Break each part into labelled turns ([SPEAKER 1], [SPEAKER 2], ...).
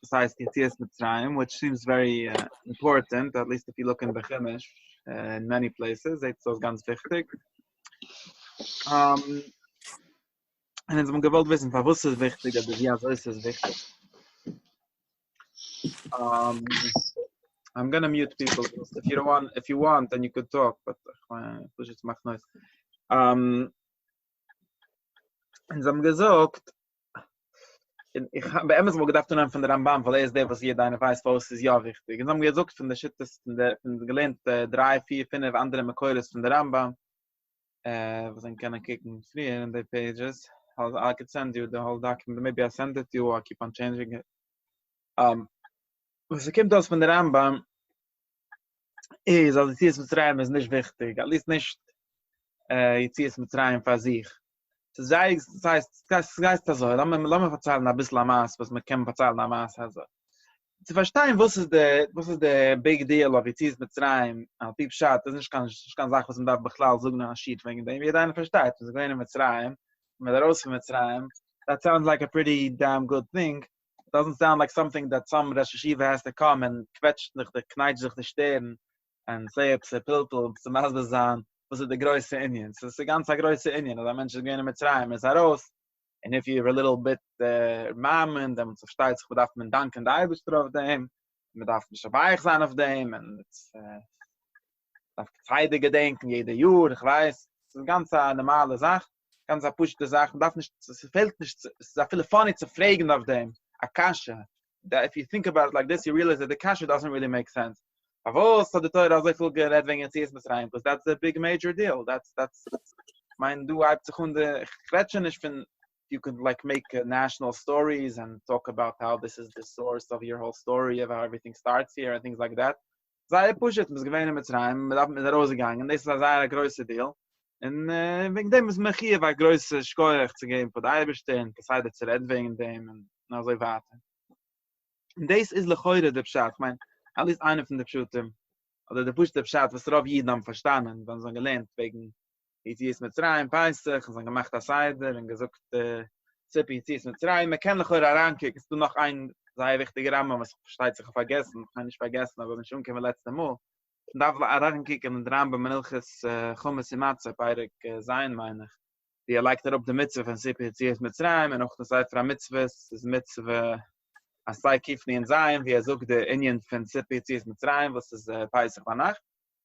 [SPEAKER 1] besides Yetzias Mitzrayim, which seems very important, at least if you look in the Chumash, in many places, it's so ganz wichtig. And it's man gewollt wissen, was ist wichtig, oder wie also ist es wichtig. I'm gonna mute people. If you want, then you could talk, but push it macht noise. Und sie haben gesagt, bei Emes, wo gedacht von der Rambam, weil der, was jeder eine weiß, was ist ja wichtig. Und sie haben gesagt, von der Shitas, von der gelernt, 3, 4, 5 andere Mekoiles von der Rambam, was I can kicken free in the pages. I could send you the whole document. Maybe I send it to you, or I keep on changing it. Was kommt aus von der Rambam, ist, also Yetzias Mitzrayim ist nicht wichtig, at least nicht Yetzias Mitzrayim für sich. Das heißt, das so, lass mir verzeihen ein bisschen Maß, was man kann verzeihen am Maß. Also. Zu verstehen, was ist der big deal of Yetzias Mitzrayim, Piep Schat, das ist nicht ganz Sache, was man darf beklau suchen an Schied, wegen dem jeder einer versteht, wir gehen in Mitzrayim, mit der Rose von Mitzrayim, that sounds like a pretty damn good thing. It doesn't sound like something that some Rosh Hashiva has to come and quetscht sich, kneitscht sich die Stirn and say it's a pilpul, zum Asbazan, was ist der größte Indien. So it's a ganz größte Indien, also Menschen gehen in Mitzrayim, ist raus, and if you're a little bit mamen, dann versteht sich, man darf man danken der Eibestor auf dem, man darf nicht dabei sein auf dem, und es darf Zeide gedenken, jede Jahr, ich weiß, es ist eine ganz normale Sache, ganz eine pushte Sache, man darf nicht, es fehlt nicht, es ist viele funny zu fragen auf dem, Akasha, that if you think about it like this, you realize that the Akasha doesn't really make sense. Avos, so the Torah so viel gered wegen Yetzias Mitzrayim, because that's a big major deal. That's mein du halb Sekunde quetschen ich bin you could like make national stories and talk about how this is the source of your whole story of how everything starts here and things like that. Sei push it mit gewein Mitzrayim, mit der Rose gegangen. Das ist eine große deal. Und wegen dem ist mir hier bei große Schoech zu geben für die bestehen, gesagt zu reden wegen dem und na so weiter. Und das ist lechoide der Pshat, mein at least eine von der Pshutim, oder der Push der Pshat, was Rav Yidin haben verstanden, dann so gelernt, wegen Yetzias Mitzrayim, Peisach, und so gemacht das Seider, und gesagt, Zippi Yetzias Mitzrayim, man kann noch herankicken, es ist noch ein sehr wichtiger Rahmen, was versteht sich vergessen, kann nicht vergessen, aber wenn schon kommen letzte Mal, und da will herankicken, und Rambam Menilches Chumas Imatze, Peirik sein, meine ich, die leikt auf die Mitzvah von Zippi Yetzias Mitzrayim, und auch das Sefer Mitzvah, das Mitzvah, as sei kifni in Zayim, wie sucht der Indien von Zippi Yetzias Mitzrayim, was ist Peisach Banach.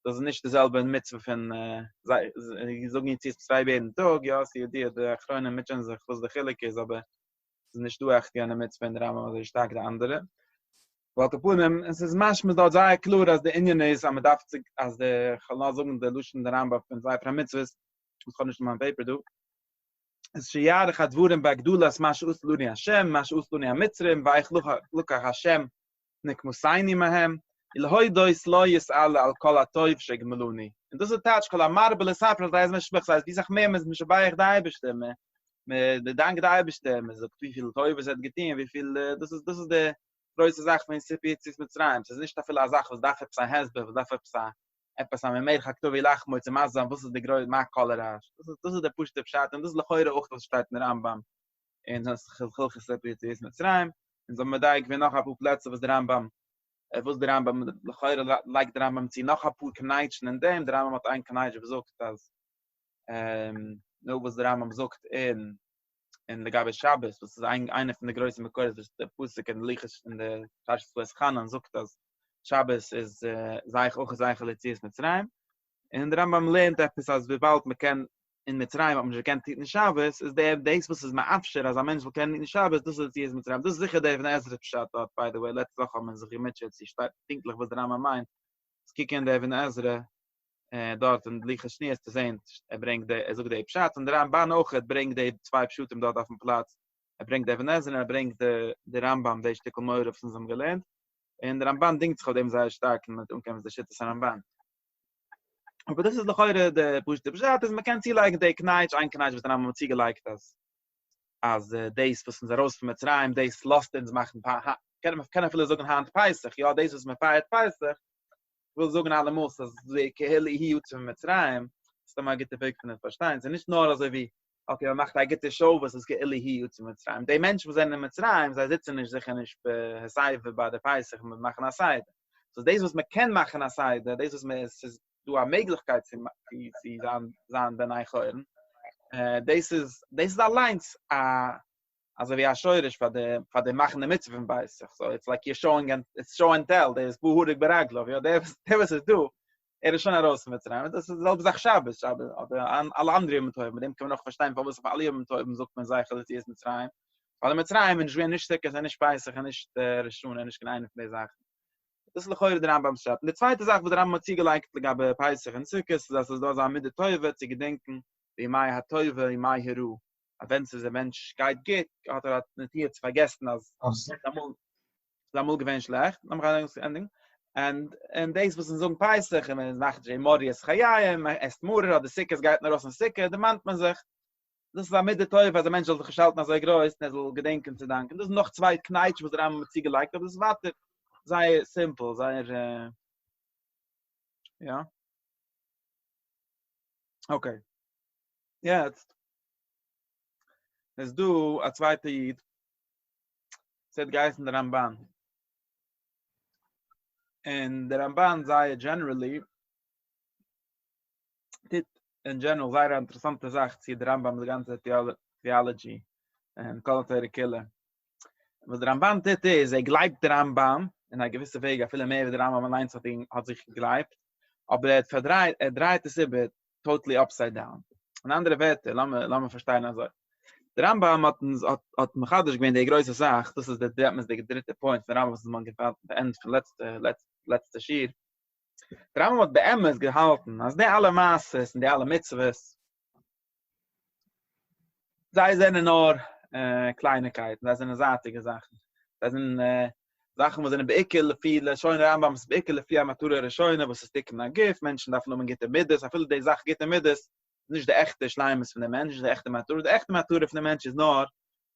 [SPEAKER 1] Das ist nicht dieselbe Mitzvah von, ich suche nicht Yetzias Mitzrayim jeden Tag, ja, sie die Achrone mitchen sich, was der Chilik ist, aber es ist nicht du echt eine Mitzvah in der Rama, was ist stark der andere. Weil Kapunem, es ist manchmal dort sehr klar, als der Indien ist, aber man darf sich, als der Chalna suchen, der Luschen der Rama von Sefer Mitzvah, das kann ich noch mal ein Paper tun. Es שיער hat wurden bei Gdulas mach usluni Hashem, mach usluni Mitzrim, va ich luka Hashem, nek musaini mahem, il hoy dois lo yisal al kol atoyv shegmeluni. Und das ist tatsch kol amarbele sapra, da ist mir schmeckt, wie sag mehr mit mich bei ich da bestimme. Mit der Dank da bestimme, so wie viel Teufel hat getan, wie viel das ist der größte Sache von Yetzias Mitzrayim. Es ist nicht dafür eine Sache, was darf sein Hesbe, was darf etwas am mehr hat wie lach mit dem Azam, was ist der große Markolera. Das ist der Push der Pshat, und das ist heute auch das steht in der Rambam. In das Hilches Yetzias Mitzrayim. Und so mit da ich noch ein paar Plätze, was der Rambam heute like der Rambam sie noch ein paar Kneitschen in dem, der Rambam hat ein Kneitsch besucht, dass nur was der Rambam besucht in der Gabe Shabbos, was ist eine von der größten Mekoides, was der Pusik in Liches in der Tasche zu Eskanan sucht, dass Shabbos is zeig auch zeig Yetzias Mitzrayim. Und der Rambam lernt etwas, als wir bald man kann in Mitzrayim, aber man kennt nicht in Shabbos, ist der was ist mein Abschir, als ein Mensch, der kennt nicht in Shabbos, das ist Yetzias Mitzrayim. Das ist sicher der von Ezra Pshat dort, by the way, letzte Woche haben wir sich gematcht, sie steht pinklich, was der Rambam meint. Es kicken der von Ezra dort und liege Schnees zu sehen, bringt sogar der Pshat, und der Rambam auch, bringt die zwei Pshutim dort auf dem Platz. Bringt der von Ezra, bringt der Rambam, der Stückel Meur auf unserem gelernt. Und der Ramban denkt sich auf dem sehr stark, mit umkämpfen der Shit des Ramban. Aber das ist doch heute der Push der Pshat, man kann sie like der Kneitsch, ein Kneitsch, was der Rambam sie geliked das. Als Days, was unser Rost von Mitzrayim, Days lost ins machen, kann viele sagen, Hand Peisach, ja, Days, was man feiert Peisach, will sagen alle Mus, dass die Kehele hier von Mitzrayim, ist dann mal geht der Weg von den Verstehen. Es ist nicht nur also wie okay, man macht eigentlich die Show, was es geillig hier zu Mitzrayim. Die Menschen, die sind in Mitzrayim, sie sitzen nicht sicher nicht bei Seife, bei der Peisach, und machen eine Seite. So, das, was man kann machen eine Seite, das, was man, es ist, du eine Möglichkeit, sie sagen, wenn ich hören. Das ist allein, also wie scheurisch für die machende Mitzvah bei sich. So, it's like it's show and tell, there's buhurig beraglov, ja, der was es du. Ist schon heraus mit rein. Das ist selbe Sach Shabbos, oder alle anderen mit dem kann man noch verstehen, warum es auf alle mit sucht man sagen, dass ist mit rein. Weil mit rein, wenn ich nicht stecke, nicht speise, nicht schon, nicht keine von der Sachen. Das ist heute der Rambam schreibt. Die zweite Sache, wo der Rambam sie gelegt, gab Peisach und Sukkos, dass es da mit der Teuwe zu gedenken, wie mai hat Teuwe, wie mai heru. Wenn es ein Mensch geht, hat nicht hier zu vergessen, als Samuel gewinnt schlecht, am Ending. And this was in so ein Peisach, und man macht Mori es Chayayim, man esst Murer, oder Sikkes geht nach Rossen Sikke, da meint man sich, das ist mit der Teufel, als der Mensch soll sich geschalten, als groß, er soll gedenken zu danken. Das sind noch zwei Kneitsch, was der Rambam mit sie gelegt, aber das warte, sei simpel, sei ja. Okay. Jetzt du a zweite Jid, seit Geist in der Ramban. And the Ramban sei generally, in general, sei eine interessante Sache, sie der Rambam, die ganze Theology, und Kolotere Kille. Was der Ramban ist, gleibt der Rambam, in einer gewissen Wege, viele mehr wie der Rambam allein hat sich gegleibt, aber dreht es über totally upside down. Eine andere Werte, lass me verstehen, also. Der Rambam hat mechadisch gewinnt, die größte Sache, das ist der dritte Point, der Rambam, was man gefällt, der Ende von letzte Schier. Der Rambam hat bei Emmes gehalten, als die alle Maßes und die alle Mitzvahs, sei seine nur Kleinigkeiten, das sind saatige Sachen. Das sind Sachen, wo sind beikele viele, schon der Rambam ist beikele viele Amateure Scheune, was ist dick nach Gif, Menschen darf nur geht Middes, a viele die Sachen geht Middes, nicht der echte Schleimes von der Mensch, der echte Matur von der Mensch ist nur,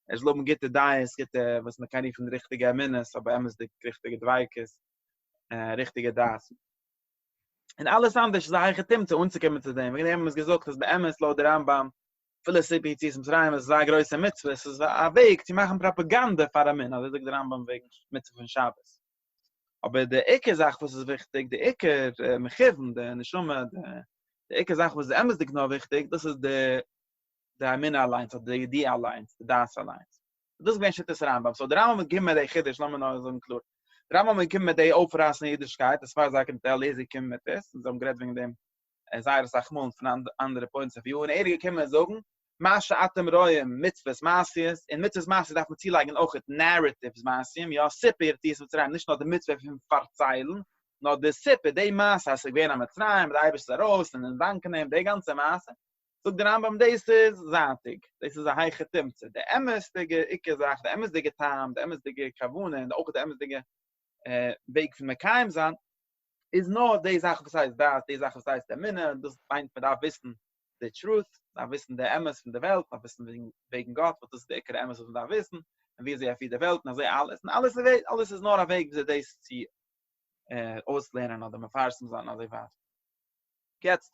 [SPEAKER 1] es loben geht da ist, geht was man kann nicht von richtige Minnes, aber Emmes die richtige Dweikes, richtige das. Und alles andere ist eigentlich getimmt, uns zu kommen zu dem. Wir haben uns gesagt, dass bei Emmes laut der Rambam viele Sipitis im Zerayim, es ist eine größere Mitzvah, es ist ein Weg, sie machen Propaganda für den Mann, also der Rambam wegen Mitzvah von Shabbos. Aber die Ecke-Sache, was ist wichtig, die Ecke, Mechiven, die Neshumme, die Ecke-Sache, was ist Emmes genau wichtig, das ist die Amina Alliance, oder die Yedi Alliance, die Das Alliance. Das ist ein das Rambam. So der Rambam gibt mir die Chiddisch, lassen wir noch so ein Klur. Der Rambam gibt mir die aufrassende Jüdischkeit, das war sagen, der Lese kommt mit das, und so gerät wegen dem Zayras Achmon von anderen Points of View. Und kommen wir sagen, Masha Atem Royem, Mitzvahs Massies, in Mitzvahs Massies darf man zielegen auch das Narratives Massies, ja, Sippe, die ist Mitzrayim, nicht nur die Mitzvah von Verzeilen, nur die Sippe, die Masse, als ich bin am Mitzrayim, der Eibisch der Rost, und den Banken nehmen, die ganze Masse. So der Rambam, das ist Satig, das ist ein heiche Timze. Der Emmes-dige Icke-Sach, der Emmes-dige Tam, der Emmes-dige Kavune, und auch der Emmes-dige Weg von Mekayim sein, is nur die Sache, was heißt das, die Sache, was heißt der Minne, das meint, man darf wissen, the truth, darf wissen der Emmes von der Welt, darf wissen wegen Gott, was ist der Ecke der Emmes, was man darf wissen, und wie sie auf der Welt, und alles. Und alles ist nur ein Weg, wie sie das sie auslernen, oder man fahren sein, oder was. Jetzt,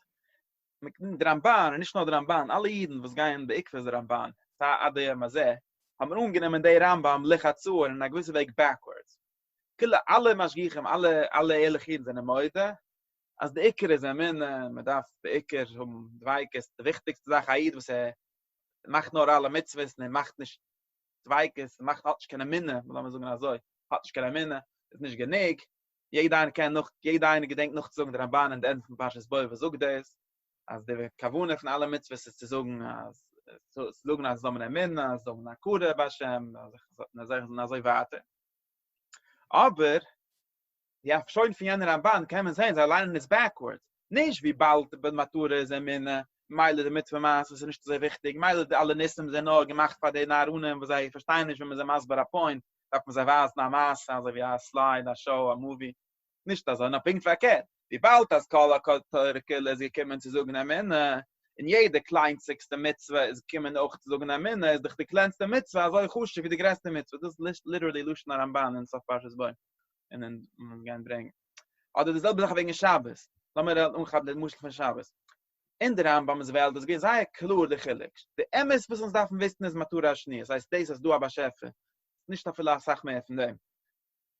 [SPEAKER 1] mit der Ramban, und nicht nur der Ramban, alle Jiden, was gehen bei Ikfes der Ramban, da Adaya Mazeh, haben wir ungenommen der Rambam, Lichatzuhr, in einer gewissen Weg backwards. Alle Maschgichen, alle Ehrlichen sind Moide. Als de Iker ist man darf de Iker Dweikes, die wichtigste Sache Aid, was macht nur alle Mitzvahs, macht nicht Dweikes, macht hat nicht keine Minne, weil man sagen so, hat nicht keine Minne, ist nicht geneig. Jeder eine gedenkt noch zu sagen, der Ramban und Ende von Parshas Boi, was sagt das? Als der Kavune von allen Mitzvahs ist zu sagen, zu sagen, als so eine Minne, als so eine Kude, Bashem, als so weiter. Aber, ja, schon für jener Ramban kann man sehen, sie lernen es backwards. Nicht wie bald bei Matura sind in Meile der Mitzvah-Maß, ist nicht so wichtig. Meile der alle Nissen sind nur gemacht von den Narunen, wo sie verstehen nicht, wenn man sie maß bei der Point, darf man sie was nach Maß, also wie ein Slide, ein Show, ein Movie. Nicht das, sondern pink verkehrt. Wie bald das Kala-Kala-Kala, sie kommen zu sagen, in jede kleinste Mitzvah ist kommen auch zu sagen, ist doch die kleinste Mitzvah, so ich wie die größte Mitzvah. Das ist literally Lushna Ramban in Sofparshas Boi. Und dann muss man gerne bringen. Oder dasselbe Sache wegen Shabbos. Lass mir umgehen, das Muschel von Shabbos. in der Rambam is wel, das geht sehr klar de Chilik. De Emes, was uns davon wissen, ist Matura Schnie. Das heißt, das ist du aber Schäfe. Nicht dafür la sag mehr von dem.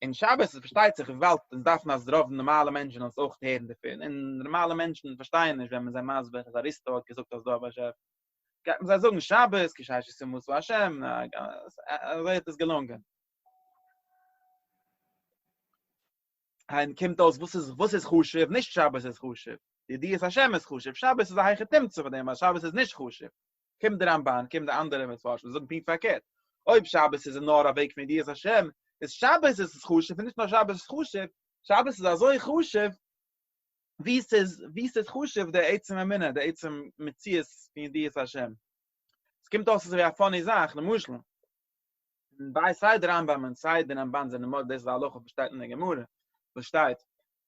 [SPEAKER 1] In Shabbos versteht sich Welt, und darf man drauf normale Menschen als auch hören dafür. In normale Menschen verstehen nicht, wenn man sein Masber, das Aristo hat gesagt, dass du aber Schäfe. Man sagen Shabbos, gescheiß ist muss Hashem, wird es gelungen. Ein kommt aus, was ist Chushev, nicht Shabbos ist Chushev. Die Idee ist Hashem ist Chushev. Shabbos ist ein heiche Timze von dem, aber Shabbos ist nicht Chushev. Kommt der Ramban, kommt der andere mit Forschung, so ein Pink verkehrt. Ob Shabbos ist ein Nora Weg mit dir ist Hashem, ist Shabbos ist Chushev, nicht nur Shabbos ist Chushev. Shabbos ist so Chushev, wie ist es Chushev, der Eizem Amina, der Eizem Metzies, wie dir ist Hashem. Es kommt aus, wie eine funny Sache, eine Muschel. Bei Seid Rambam und Seid den Ramban sind immer, das ist auch noch besteht in der Gemurre. Besteht.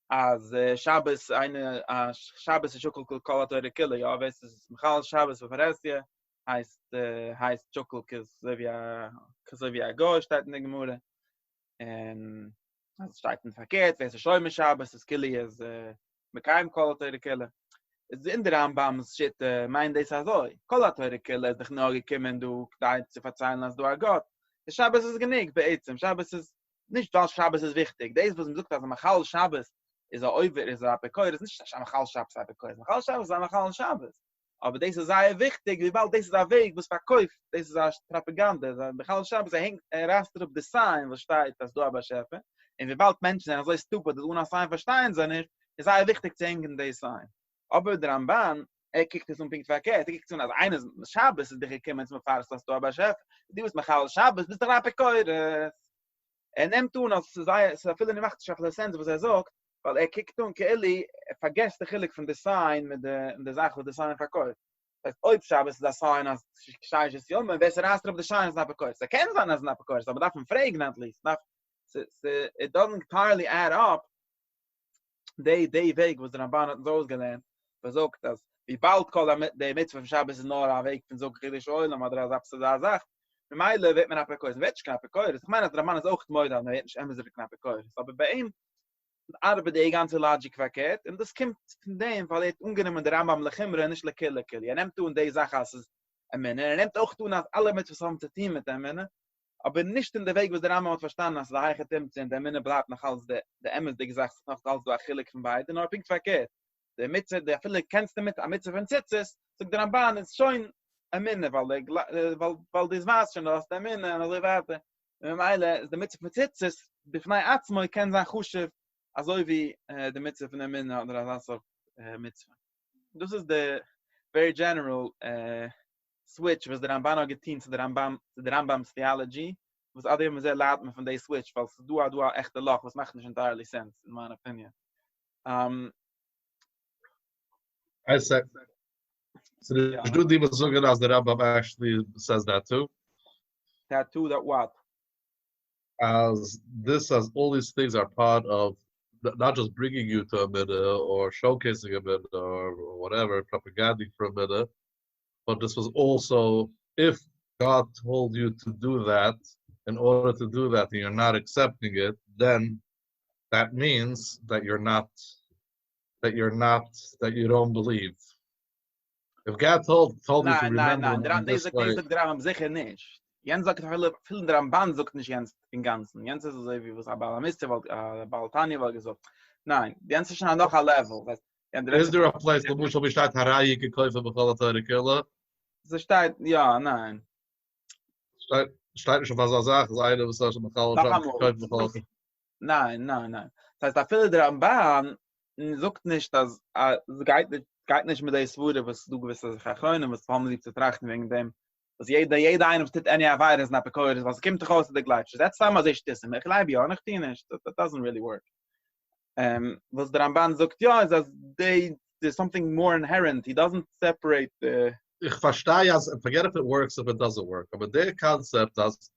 [SPEAKER 1] Als Shabbos Shabbos ist Schukul Kolatoire Kille, ja, weißt es Michal Shabbos Verrestie heißt Schukul Kisovia Go steht in der Gemurre. Und es steht in Verkehrt, weißt es Schäume Shabbos, das Kille ist Mekaim Kolatoire Kille. Es in der Rambams shit mein des so. Kolatoire Kille ist doch noch gekommen, du da zu verzeihen, als du a Gott. Der Shabbos ist genig bei Etzem. Shabbos ist nicht, was Shabbos ist wichtig. Das was man sagt, dass Michal Shabbos is a oiver is a pekoir is nicht am Chal Shabbos a pekoir. Chal Shabbos is am Chal Shabbos. Aber das ist sehr wichtig, wie bald das ist ein Weg, was verkauft. Das ist eine Propaganda. Der Chal Shabbos hängt raster auf Design, was steht, dass du aber Schäfe. Und wie bald Menschen sind so stupid, dass ohne Sein verstehen sind, ist sehr wichtig zu hängen Design. Aber der Ramban, kijkt es Pink verkehrt. Kijkt als eines Shabbos ist gekommen, zum Fahrst, dass du aber Schäfe. Die was Chal Shabbos, bist der pekoir. Nimmt tun, als es viele nicht macht, was sagt, weil kijkt und Kelly vergesst der Chilik von Design mit der Sache, wo Design verkauft. Das heißt, ob Shabbos ist das Sein, als Gescheiß ist ja, man weiß, auf der Schein ist nicht verkauft. Er kennt sein, als nicht verkauft, aber darf man fragen, at least. It doesn't entirely add up, die Weg, was der Ramban hat uns ausgelernt, versucht, dass wie bald der Mitzvah von Shabbos ist nur ein Weg von so kritisch Eulam, oder als Abse da sagt, mit Meile wird man verkauft, wird nicht knapp verkauft. Ich meine, der Ramban ist auch Moida, man wird nicht immer so knapp verkauft. Aber bei ihm, arbeitet die ganze Logik verkehrt, und das kommt von dem, weil ungenommen der Rambam lechimre, nicht lekille. Nimmt tun die Sache als ein Minne, nimmt auch tun, als alle mit zusammen zu tun mit dem Minne, aber nicht in der Weg, was der Rambam hat verstanden, als der Heiche Timmt sind, der Minne bleibt noch als der Emmes, die gesagt, noch als du achillig von beiden, aber pinkt verkehrt. Der Mitze, der viele kennst du mit, am Mitze von Zitzes, sagt der Ramban, ist schon ein Minne, weil das war's schon, aus der Minne, und so weiter. Und Meile, der Mitze von Zitzes, befnei Atzmoy, kann sein Chushev, also wie der Mitzvah von der Minna oder das auf Mitzvah. This is the very general switch, was der Ramban geteint zu der Rambam's theology, was alle immer sehr laut von der switch, weil du echte Loch, was macht nicht entirely sense, in my opinion.
[SPEAKER 2] I said, so the Judy was so good as the Rambam actually says that too.
[SPEAKER 1] That too, that what?
[SPEAKER 2] As all these things are part of not just bringing you to a midah or showcasing a midah or whatever, propagating for a midah, but this was also, if God told you to do that, in order to do that, and you're not accepting it, then that means that you don't believe. If God told you to remember this way,
[SPEAKER 1] Jens sagt viel der Ramban sagt nicht Jens im Ganzen. Jens ist so wie was aber Mr. Baltani war gesagt. Nein, Jens ist schon noch ein Level.
[SPEAKER 2] Is there a place wo muss ich statt Harayi gekauft bekommen Killer?
[SPEAKER 1] Das steht ja, nein.
[SPEAKER 2] Steht schon was sagt, eine was schon gekauft bekommen.
[SPEAKER 1] Nein. Das heißt, da viele der Ramban sagt nicht, dass geht nicht mit der Wurde, was du gewisse Sachen, was haben sie zu trachten wegen dem. Was jeder einer steht eine Virus nach Bekoir, was kommt doch aus der gleiche. That's time as ich das. Ich glaube ja nicht nicht. That doesn't really work. Was der Ramban sagt, ja, ist dass there's something more inherent. He doesn't separate the
[SPEAKER 2] Ich verstehe, forget if it works, if it doesn't work. Aber der Konzept, dass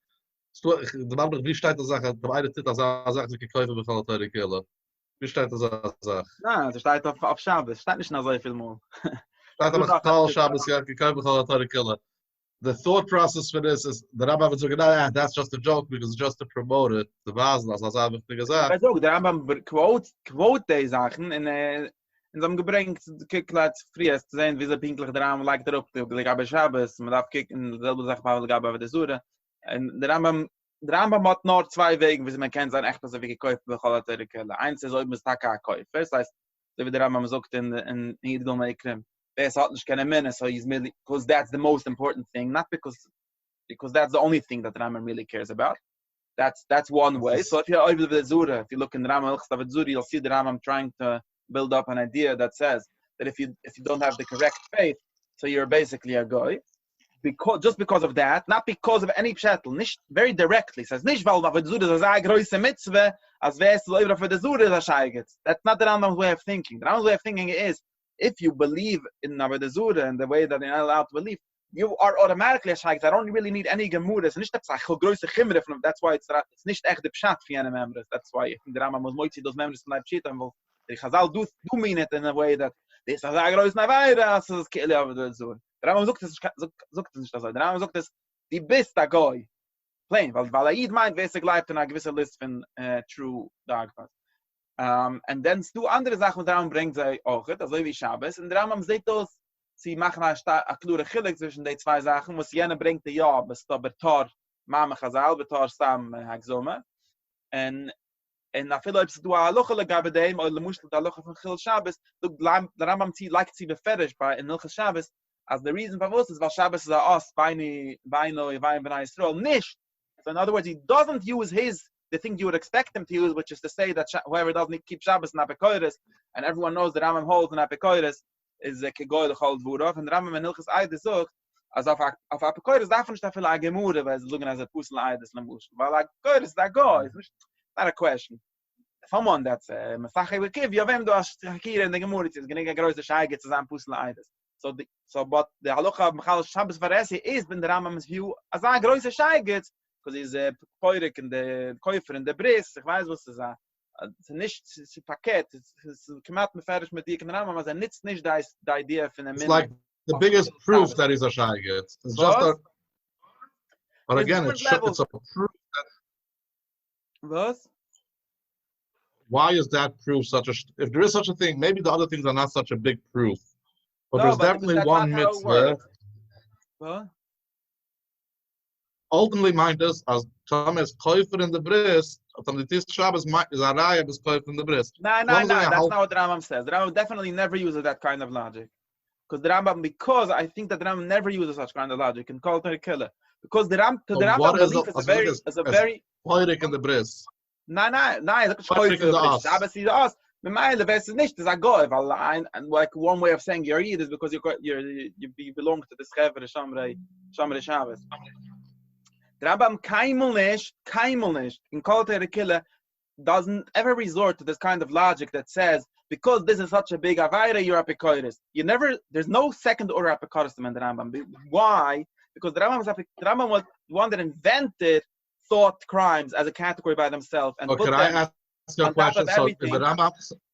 [SPEAKER 2] der Mann wie steht der Sache, der eine Titel sagt, ich kaufe bevor der Killer. Wie steht das Sache?
[SPEAKER 1] Nein, das steht auf Shabbos. Steht nicht nach so viel mal.
[SPEAKER 2] Steht auf Tal Shabbos, ja, ich kaufe bevor der Killer. The thought process for this is the Rambam is like, that's just a joke because it's just to promote it. The Basel, as I've gesagt.
[SPEAKER 1] Der Rambam quote die Sachen und Und sie haben gebringt, die Kicklets friest, zu sehen, wie sie pinklich der Rambam like darauf, gleich aber Shabbos, man darf kicken, selbe Sache, Pavel gab aber der Sura. Und der Rambam hat nur zwei Wege, wie sie man kennt, sein echt, dass wie gekauft wird, alle Teure Kelle. Eins ist, ob man es Taka kauft. Das heißt, so wie der Rambam sagt in Yidel Meikrim, wer hat nicht keine Minne, so he's merely, because that's the most important thing, not because that's the only thing that the Rambam really cares about. That's one way. So if you're over the Zura, if you look in the Rambam Zura, you'll see the Rambam trying to build up an idea that says that if you don't have the correct faith, so you're basically a goy. Just because of that, not because of any pshatel, nicht very directly. Says nicht weil auf der Zura so eine große Mitzvah, als wäre es über für der Zura das Scheigetz. That's not the Rambam's way of thinking. The Rambam's way of thinking is if you believe in the Zura and the way that you're not allowed to believe, you are automatically a Shaykh. I don't really need any Gemuras. Nicht das a große Chimre from. That's why it's nicht echt the pshat für eine Members. That's why the Rambam was moitzi those members in Leib and will the Chazal do mean it in a way that this is a große Nevaira, so it's kille over the Zura. The Rambam sagt nicht das. The Rambam sagt das, die bist a Goy. Plain, weil Eid meint, wer sich gleibt in a gewisse List von true Dogmas. And then two andere Sachen, der Rambam bringt sie auch, also wie Shabbos, und der Rambam sieht das, sie machen a klure Chilik zwischen die zwei Sachen, was jene bringt die ja, bis da betar Mama Chazal, betar Sam Hagzome. Und a viele Leute, du a Lochele gabe dem, oder le Muschel da Lochele von Chil Shabbos, der Rambam like sie beferisch bei in Hilchas Shabbos, as the reason for this is, weil Shabbos is a os, Beini, B'nai Yisrael, nicht. So in other words, he doesn't use the thing you would expect him to use, which is to say that whoever doesn't keep Shabbos in Apikoides, and everyone knows that Rambam holds in Apikoides, is a kegoy the whole Vurov, and Rambam and Hilchas Eid is auch, as auf Apikoides darf nicht dafür a Gemure, weil sie looking as a Pusel Eid is Lamush. Weil Apikoides is that goy, it's not a question. Someone that's Masache will give, Yavem do as Hakira in the Gemure, it's going to get a große Scheige zu sein Pusel Eid is. But the Halacha of Michal Shabbos Varesi is in the Rambam's view as a große Scheige, because he's a Poirik in the Käufer in the Bris, ich weiß was es ist. It's nicht Paket, it's kemat meferish mit dik Rambam, as it's nicht the idea of in a minute.
[SPEAKER 2] It's like the biggest proof that he's a Shaygit. It's just a, but again, it's a proof that.
[SPEAKER 1] What?
[SPEAKER 2] Why is that proof such a? If there is such a thing, maybe the other things are not such a big proof, but there's definitely one mitzvah.
[SPEAKER 1] What?
[SPEAKER 2] Ultimately, mind is as Thomas Käufer in the Bris, the Tis Shabbos is a Raya is Käufer in the Bris.
[SPEAKER 1] No, that's not what the Rambam says. The Rambam definitely never uses that kind of logic. Because I think that the Rambam never uses such kind of logic and call it a killer. Because the Rambam belief is a very
[SPEAKER 2] Poirik in the Bris.
[SPEAKER 1] No, look at Shabbos is us. The best is nicht, it's a goy, and like one way of saying you're Yid is because you belong to the Schever Shamre Shabbos. The Rambam kaimel in Kol Teire Killer doesn't ever resort to this kind of logic that says because this is such a big avayra, you're apikoides. There's no second order apikoides in the Rambam. Why? Because the Rambam was one that invented thought crimes as a category by themselves. And
[SPEAKER 2] can I ask you a question? So, is the Rambam,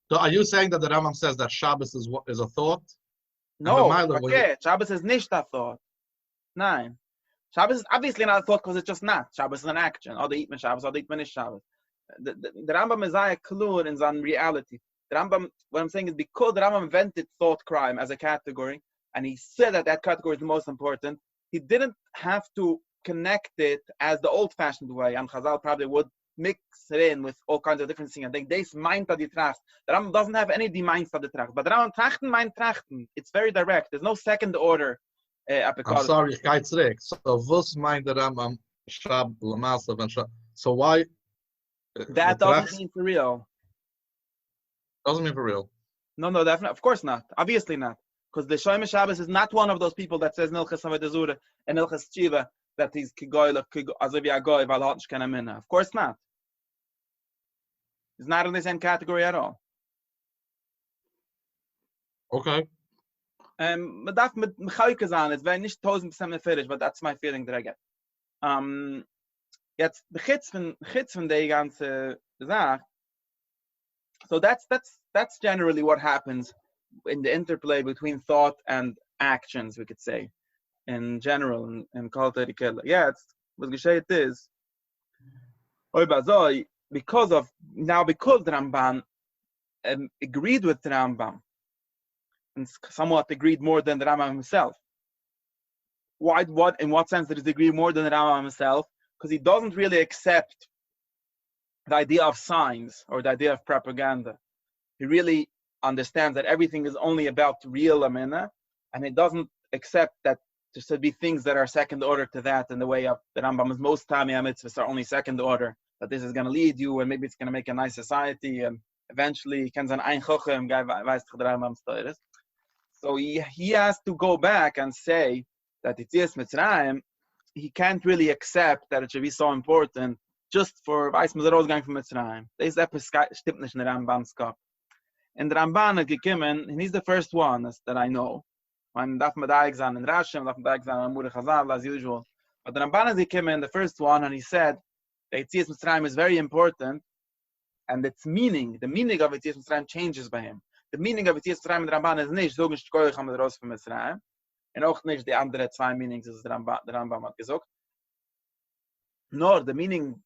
[SPEAKER 2] so are you saying that the Rambam says that Shabbos is a thought?
[SPEAKER 1] No, okay. Shabbos is nicht a thought. Nein. Shabbos is obviously not a thought because it's just not. Shabbos is an action. Or they eat me Shabbos, or they eat me Shabbos. The Rambam is a clue in his reality. The Rambam, what I'm saying is because the Rambam invented thought crime as a category, and he said that category is the most important, he didn't have to connect it as the old-fashioned way, and Chazal probably would mix it in with all kinds of different things. I think this mind that the tracht. The Rambam doesn't have any mind that the tracht, but the Rambam trachten mind trachten. It's very direct. There's no second order.
[SPEAKER 2] I'm sorry, Geitzrik. So, what's mind the Rambam Shab Lamasav and Shab? So why?
[SPEAKER 1] That doesn't mean for real.
[SPEAKER 2] Doesn't mean for real.
[SPEAKER 1] No, definitely. Of course not. Obviously not. Because the Shoyme Shabbos is not one of those people that says Nilchas Havedazura and Nilchas Chiva that he's Kigoy Azavi Agoy Valhotch Kanamina. Of course not. He's not in the same category at all.
[SPEAKER 2] Okay.
[SPEAKER 1] Man darf mit Mechayke sein, es wäre nicht 1000% fertig, but that's my feeling that I get. Jetzt, the Chitz von der ganze Sache, so that's generally what happens in the interplay between thought and actions, we could say, in general, in Kol Teire Killer. Yeah, was gescheit is, because the Ramban agreed with the Rambam and somewhat agreed more than the Rambam himself. Why? What? In what sense did he agree more than the Rambam himself? Because he doesn't really accept the idea of signs or the idea of propaganda. He really understands that everything is only about real amina, and he doesn't accept that there should be things that are second order to that in the way of the Rambam's most Tamei mitzvahs are only second order, that this is going to lead you and maybe it's going to make a nice society and eventually can sein ein Chochem, guy weiß doch der Rambam's Torah. So he has to go back and say that Yetzias Mitzrayim, he can't really accept that it should be so important just for weiß man der Ausgang von Mitzrayim. This stimmt nicht in der Rambam's Kopf. And the Ramban hat gekommen, and he's the first one that I know. Man darf man da exam in Rashi, man darf man da exam in Amur Chazal as usual. But the Ramban has gekommen, the first one, and he said that Yetzias Mitzrayim is very important, and its meaning, the meaning of Yetzias Mitzrayim changes by him. The meaning of Yetzias Mitzrayim in the Ramban is nicht, so nicht koich haben wir raus von Mitzrayim, and auch nicht die andere zwei meanings, as the Rambam hat gesagt. Nor, the meaning,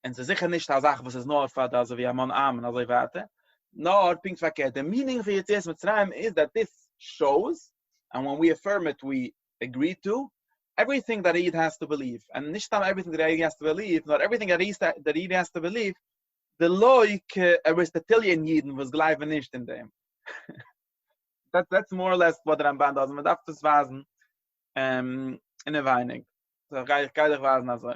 [SPEAKER 1] and es ist sicher nicht die Sache, was es nur für also wie Amon Am und also weiter. Nor, pink verkehrt. The meaning for Yetzias Mitzrayim is that this shows, and when we affirm it, we agree to everything that Eid has to believe, and nicht everything that Eid has to believe, not everything that Eid has to believe. The Lowy Aristotelian Yidden was gleich nicht in them. That's more or less what the Ramban does. Man darf das wasen in a weinig. So kann ich wasen also.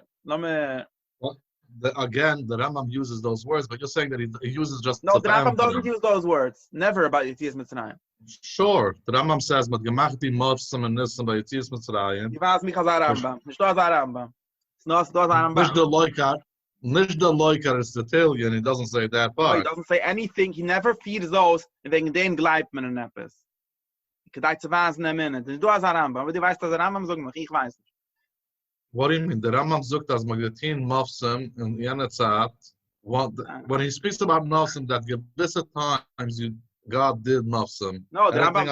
[SPEAKER 2] Again, the Rambam uses those words, but you're saying that he uses just...
[SPEAKER 1] No, the Rambam doesn't use those words. Never about Yetzias Mitzrayim.
[SPEAKER 2] Sure. The Rambam says, "Mat gemacht die Mopsam and Nissen by Yetzias Mitzrayim."
[SPEAKER 1] Ich weiß mich als Rambam. Nicht als Rambam. It's not Rambam.
[SPEAKER 2] Nicht der Loykar Aristotelian, he doesn't say that part.
[SPEAKER 1] No, he doesn't say anything. He never feeds those, and wegen den gleibt man in etwas. Ich kann dich zu wasen in a minute. Du als Rambam. Aber du weißt, dass Rambam sagt noch. Ich weiß nicht.
[SPEAKER 2] What do you mean? The Rambam sagt, dass Magdatin Mopsam in Yitzchok, when he speaks about Mopsam, that gewisse times God did Mopsam.
[SPEAKER 1] No, the Rambam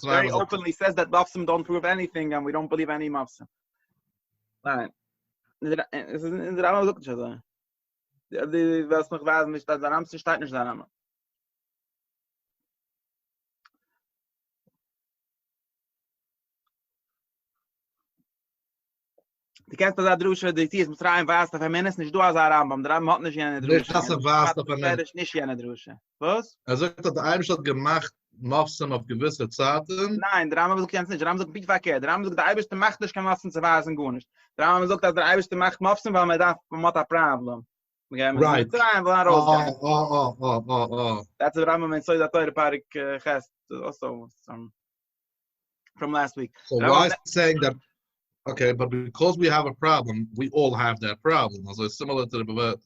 [SPEAKER 1] very openly says that Mopsam don't prove anything, and we don't believe any Mopsam. Right. In der Rambam sagt nicht so. Die was noch weiß nicht, dass der Rambam steht nicht der Rambam. Die kennst das Drusche, die Yetzias Mitzrayim weiß, dass mindestens nicht du als Rambam. Der Rambam hat nicht jene Drusche.
[SPEAKER 2] Nicht, dass weiß, dass
[SPEAKER 1] nicht jene Drusche. Was?
[SPEAKER 2] Sagt, dass der Eibisch hat gemacht, Mopsam auf gewisse Zeiten?
[SPEAKER 1] Nein, der Rambam sagt nicht. Der Rambam sagt nicht verkehrt. Der Rambam sagt, der Eibisch macht nicht kein Mopsam zu weisen, gut nicht. Der Rambam sagt, dass der Eibisch macht Mopsam, weil man hat ein Problem.
[SPEAKER 2] Right.
[SPEAKER 1] That's the Rambam in Soida Torah Parik Chest, also from last week.
[SPEAKER 2] So why is saying that? Okay, but because we have a problem, we all have that problem. So it's similar to the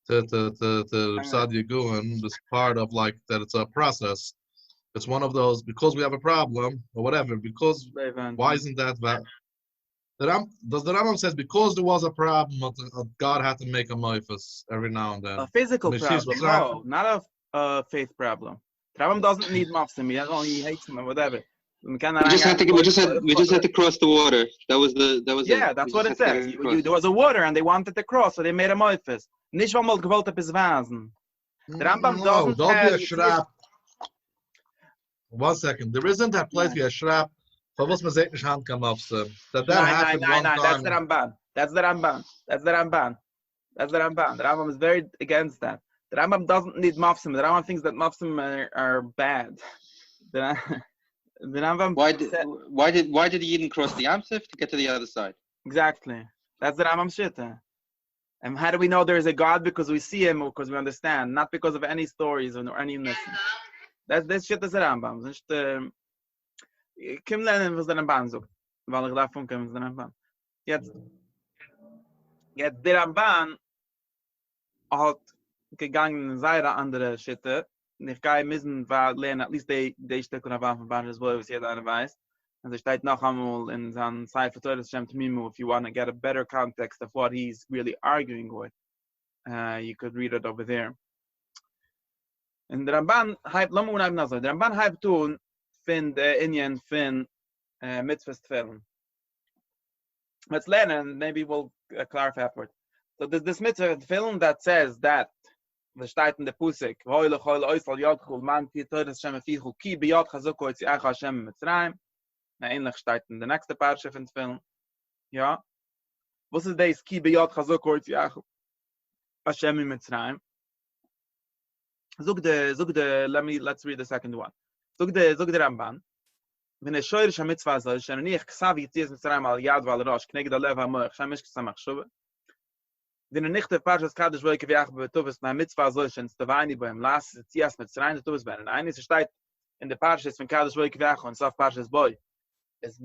[SPEAKER 2] Sadia Guin, this part of like that it's a process. It's one of those, because we have a problem or whatever, because why isn't that does the Rambam says because there was a problem, God had to make a moifus every now and then?
[SPEAKER 1] A physical problem, no, not a faith problem. The Rambam doesn't need mopsim, he hates him or whatever. We just had
[SPEAKER 3] to cross the water.
[SPEAKER 1] That's what it says. There was a water and they wanted to cross, so they made a moifus. Nicht weil man gewollt etwas wasen. The Rambam doesn't have...
[SPEAKER 2] 1 second. There isn't that place where Shrap, for what's my second hand come up, sir. That happened one time.
[SPEAKER 1] That's the Ramban. The Rambam is very against that. The Rambam doesn't need mafsim. The Rambam thinks that mafsim are bad. The Rambam.
[SPEAKER 3] Why did he even cross the Yamsuf to get to the other side?
[SPEAKER 1] Exactly. That's the Rambam's shit. And how do we know there is a God? Because we see him or because we understand, not because of any stories or any lessons. That's shit is the Rambam. Kim lernen was der Ramban sagt, weil ich davon komme, was der Ramban. Jetzt der Ramban hat gegangen in seine andere Schitte. Ich kann müssen lernen, at least die Stücke Ramban von Barnes, wo es jeder eine weiß. Und es steht noch einmal in seinem Sefer Torah Shem Tmimu, if you want to get a better context of what he's really arguing with. You could read it over there. And the Ramban hype, the Ramban hype tun fin the Indian fin mitzvahs tefillin. Let's learn and maybe we'll clarify afterwards. So there's this mitzvah tefillin that says that the steht in der Pusik, Heule, Heule, Oisal, Yodchul, Man, Tietor, Hashem, Fichu, Ki, Biyot, Chazuko, Yitziach, Hashem, Mitzrayim. Na, ähnlich steht in der nächste Parche von Film. Ja. Was ist das? Ki, Biyot, Chazuko, Yitziach, Hashem, Mitzrayim. Let's read the second one. Zog the Ramban. Wenn Shoyr Mitzvah soll, schon nicht Ksav Yitzias Mitzrayim al Yad val Rosh, kneg der Lev HaMoich, Shem Mish Ksamach Shuva. Wenn nicht der Parshas Kadosh Voike Viach Betuvus na Mitzvah soll, schon Stavani beim Las Yitzias Mitzrayim Betuvus werden. Eines steht in der Parshas von Kadosh Voike Viach und Sof Parshas Boy. Es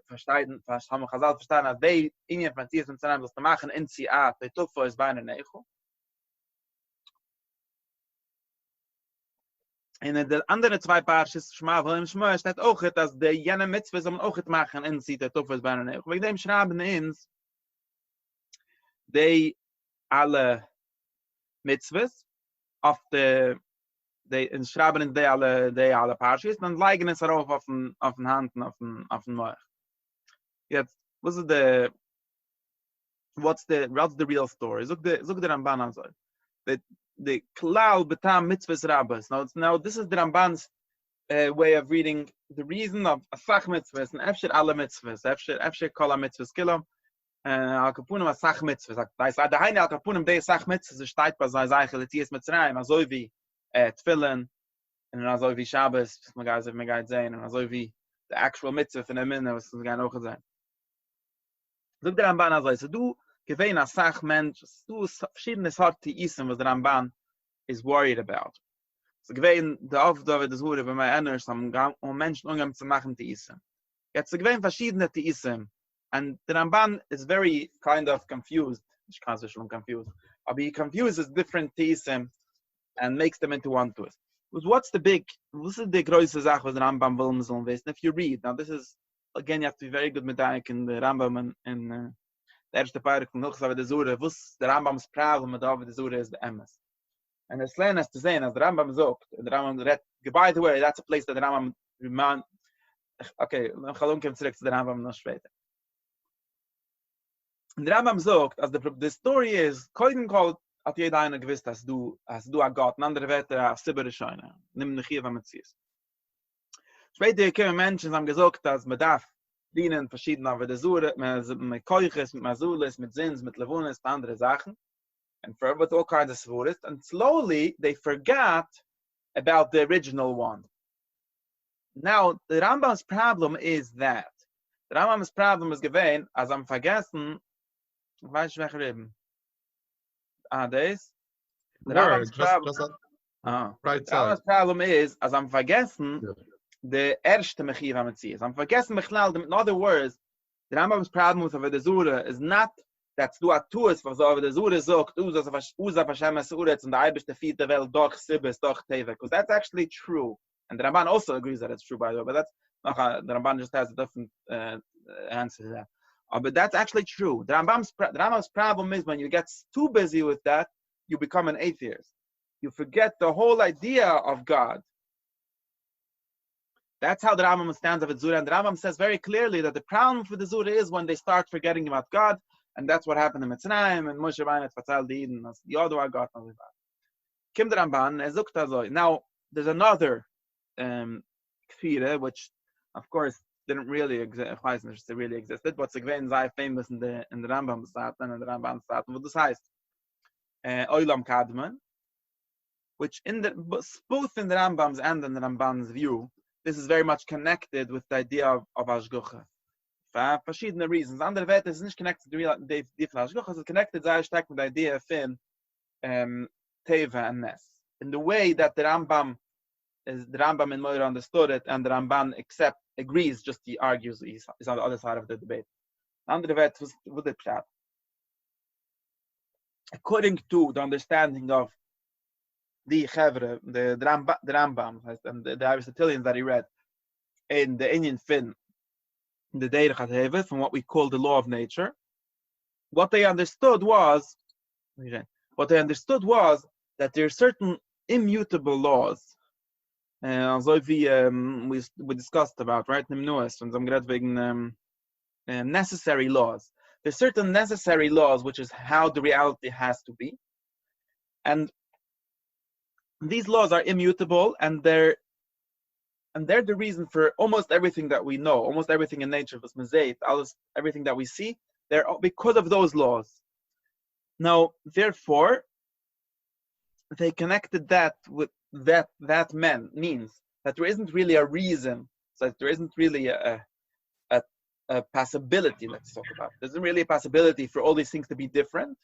[SPEAKER 1] verstehen, was haben wir gesagt verstanden, dass die Inje von Yitzias Mitzrayim das machen in Sia Betuvus ist bei einer Necho. In der andere zwei Parshas Shema und Shema steht auch, dass die jene Mitzvah sollen auch machen in Sia Betuvus bei einer Necho. Wegen dem schreiben ins die alle Mitzvahs auf de in schreiben in de alle Parshas, dann legen es darauf auf den Hand auf den Moch. Jetzt, what's the real story? Zog the Ramban an so. The klal betam mitzvahs rabbis. Now this is the Ramban's way of reading the reason of asach mitzvahs and efshir alle mitzvahs, efshir kol mitzvahs kilom. Al kapunem asach mitzvahs. Da ist der Heine al kapunem de asach mitzvahs steht bei sei Yitzias Mitzrayim, also wie Tefillin, and also wie Shabbos, was man geht sehen, and also wie the actual mitzvah von der Minna, was man geht auch sein. So der Ramban also, so du gewähne asach Mensch, du verschiedene Sorte Isen, was der Ramban is worried about. So gewähne der Aufgabe des Hure, wenn man erinnerst, um Menschen umgehen zu machen, die Isen. Jetzt so gewähne verschiedene die Isen, and the Ramban is very kind of confused. Ich kann sich schon confused. But he confuses different Teisim and makes them into one twist. What's the größte Sache, was the Rambam will wissen? If you read, now this is, again, you have to be very good medayik in the Rambam and the erste Peirik von Hilchus Avodah Zorah, was the Rambam's problem with Avodah Zorah is the emes. And it's learn as to say, as the Rambam sagt, the Rambam read, by the way, that's a place that the Rambam okay, Chalom comes zurück to the Rambam noch später. The Rambam sagt, as the story is, koiden called at jeder einer gewiss, dass du a Gott, ein anderer Wetter, a Sibber Scheine, nimm dich hier, wenn man ziehst. Später kommen Menschen, haben gesagt, dass man darf dienen verschiedene Avodah Zorah, mit Koiches, mit Masulis, mit Zins, mit Levunis, andere Sachen, and for with all kinds of Svuris, and slowly they forgot about the original one. Now, the Rambam's problem is that. The Rambam's problem is given, as I'm vergessen, weiß ich welcher Reben. Das. The Rambam's problem is, as I'm vergessen, the erste Mechiv HaMetzias. I'm vergessen Mechlal, in other words, the Rambam's problem with Avodah Zorah is not that du atuas, was Avodah Zorah sagt, Uza Hashem Esuretz, and the Eibish defeat the Welt, doch Sibis, doch Teva, because that's actually true. And the Ramban also agrees that it's true, by the way, but that's the Ramban just has a different answer to that. But that's actually true. The Rambam's problem is when you get too busy with that, you become an atheist. You forget the whole idea of God. That's how the Rambam stands of Zorah, and the Rambam says very clearly that the problem for the Zorah is when they start forgetting about God, and that's what happened in Mitzrayim, and Moshe Rabbeinu Fatzal Eden, as Yodu God. Kim the Ramban, now there's another kfira, which of course didn't really exist, really existed, but it's very famous in the Rambam Satan and the Ramban Satan. What this heißt, Oilam Kadman, which both in the Rambam's and in the Ramban's view, this is very much connected with the idea of Ashgocha. For verschiedene reasons. Andere Werte is nicht connected to the idea of Ashgocha, it's connected sehr stark with the idea of Teva and Nes. In the way that the Rambam in Moira understood it, and the Ramban agrees, just he argues, he's on the other side of the debate. Andere Werte was the pshat. According to the understanding of the Chevre, the Rambam, and the Aristotelians that he read in the Indian Fin, the Deirach HaTeva, from what we call the law of nature, what they understood was that there are certain immutable laws, so we discussed about, right? Necessary laws. There's certain necessary laws, which is how the reality has to be, and these laws are immutable, and they're the reason for almost everything that we know, almost everything in nature, everything that we see, they're because of those laws. Now, therefore, they connected that with that means that there isn't really a reason, so there isn't really a possibility, let's talk about. There isn't really a possibility for all these things to be different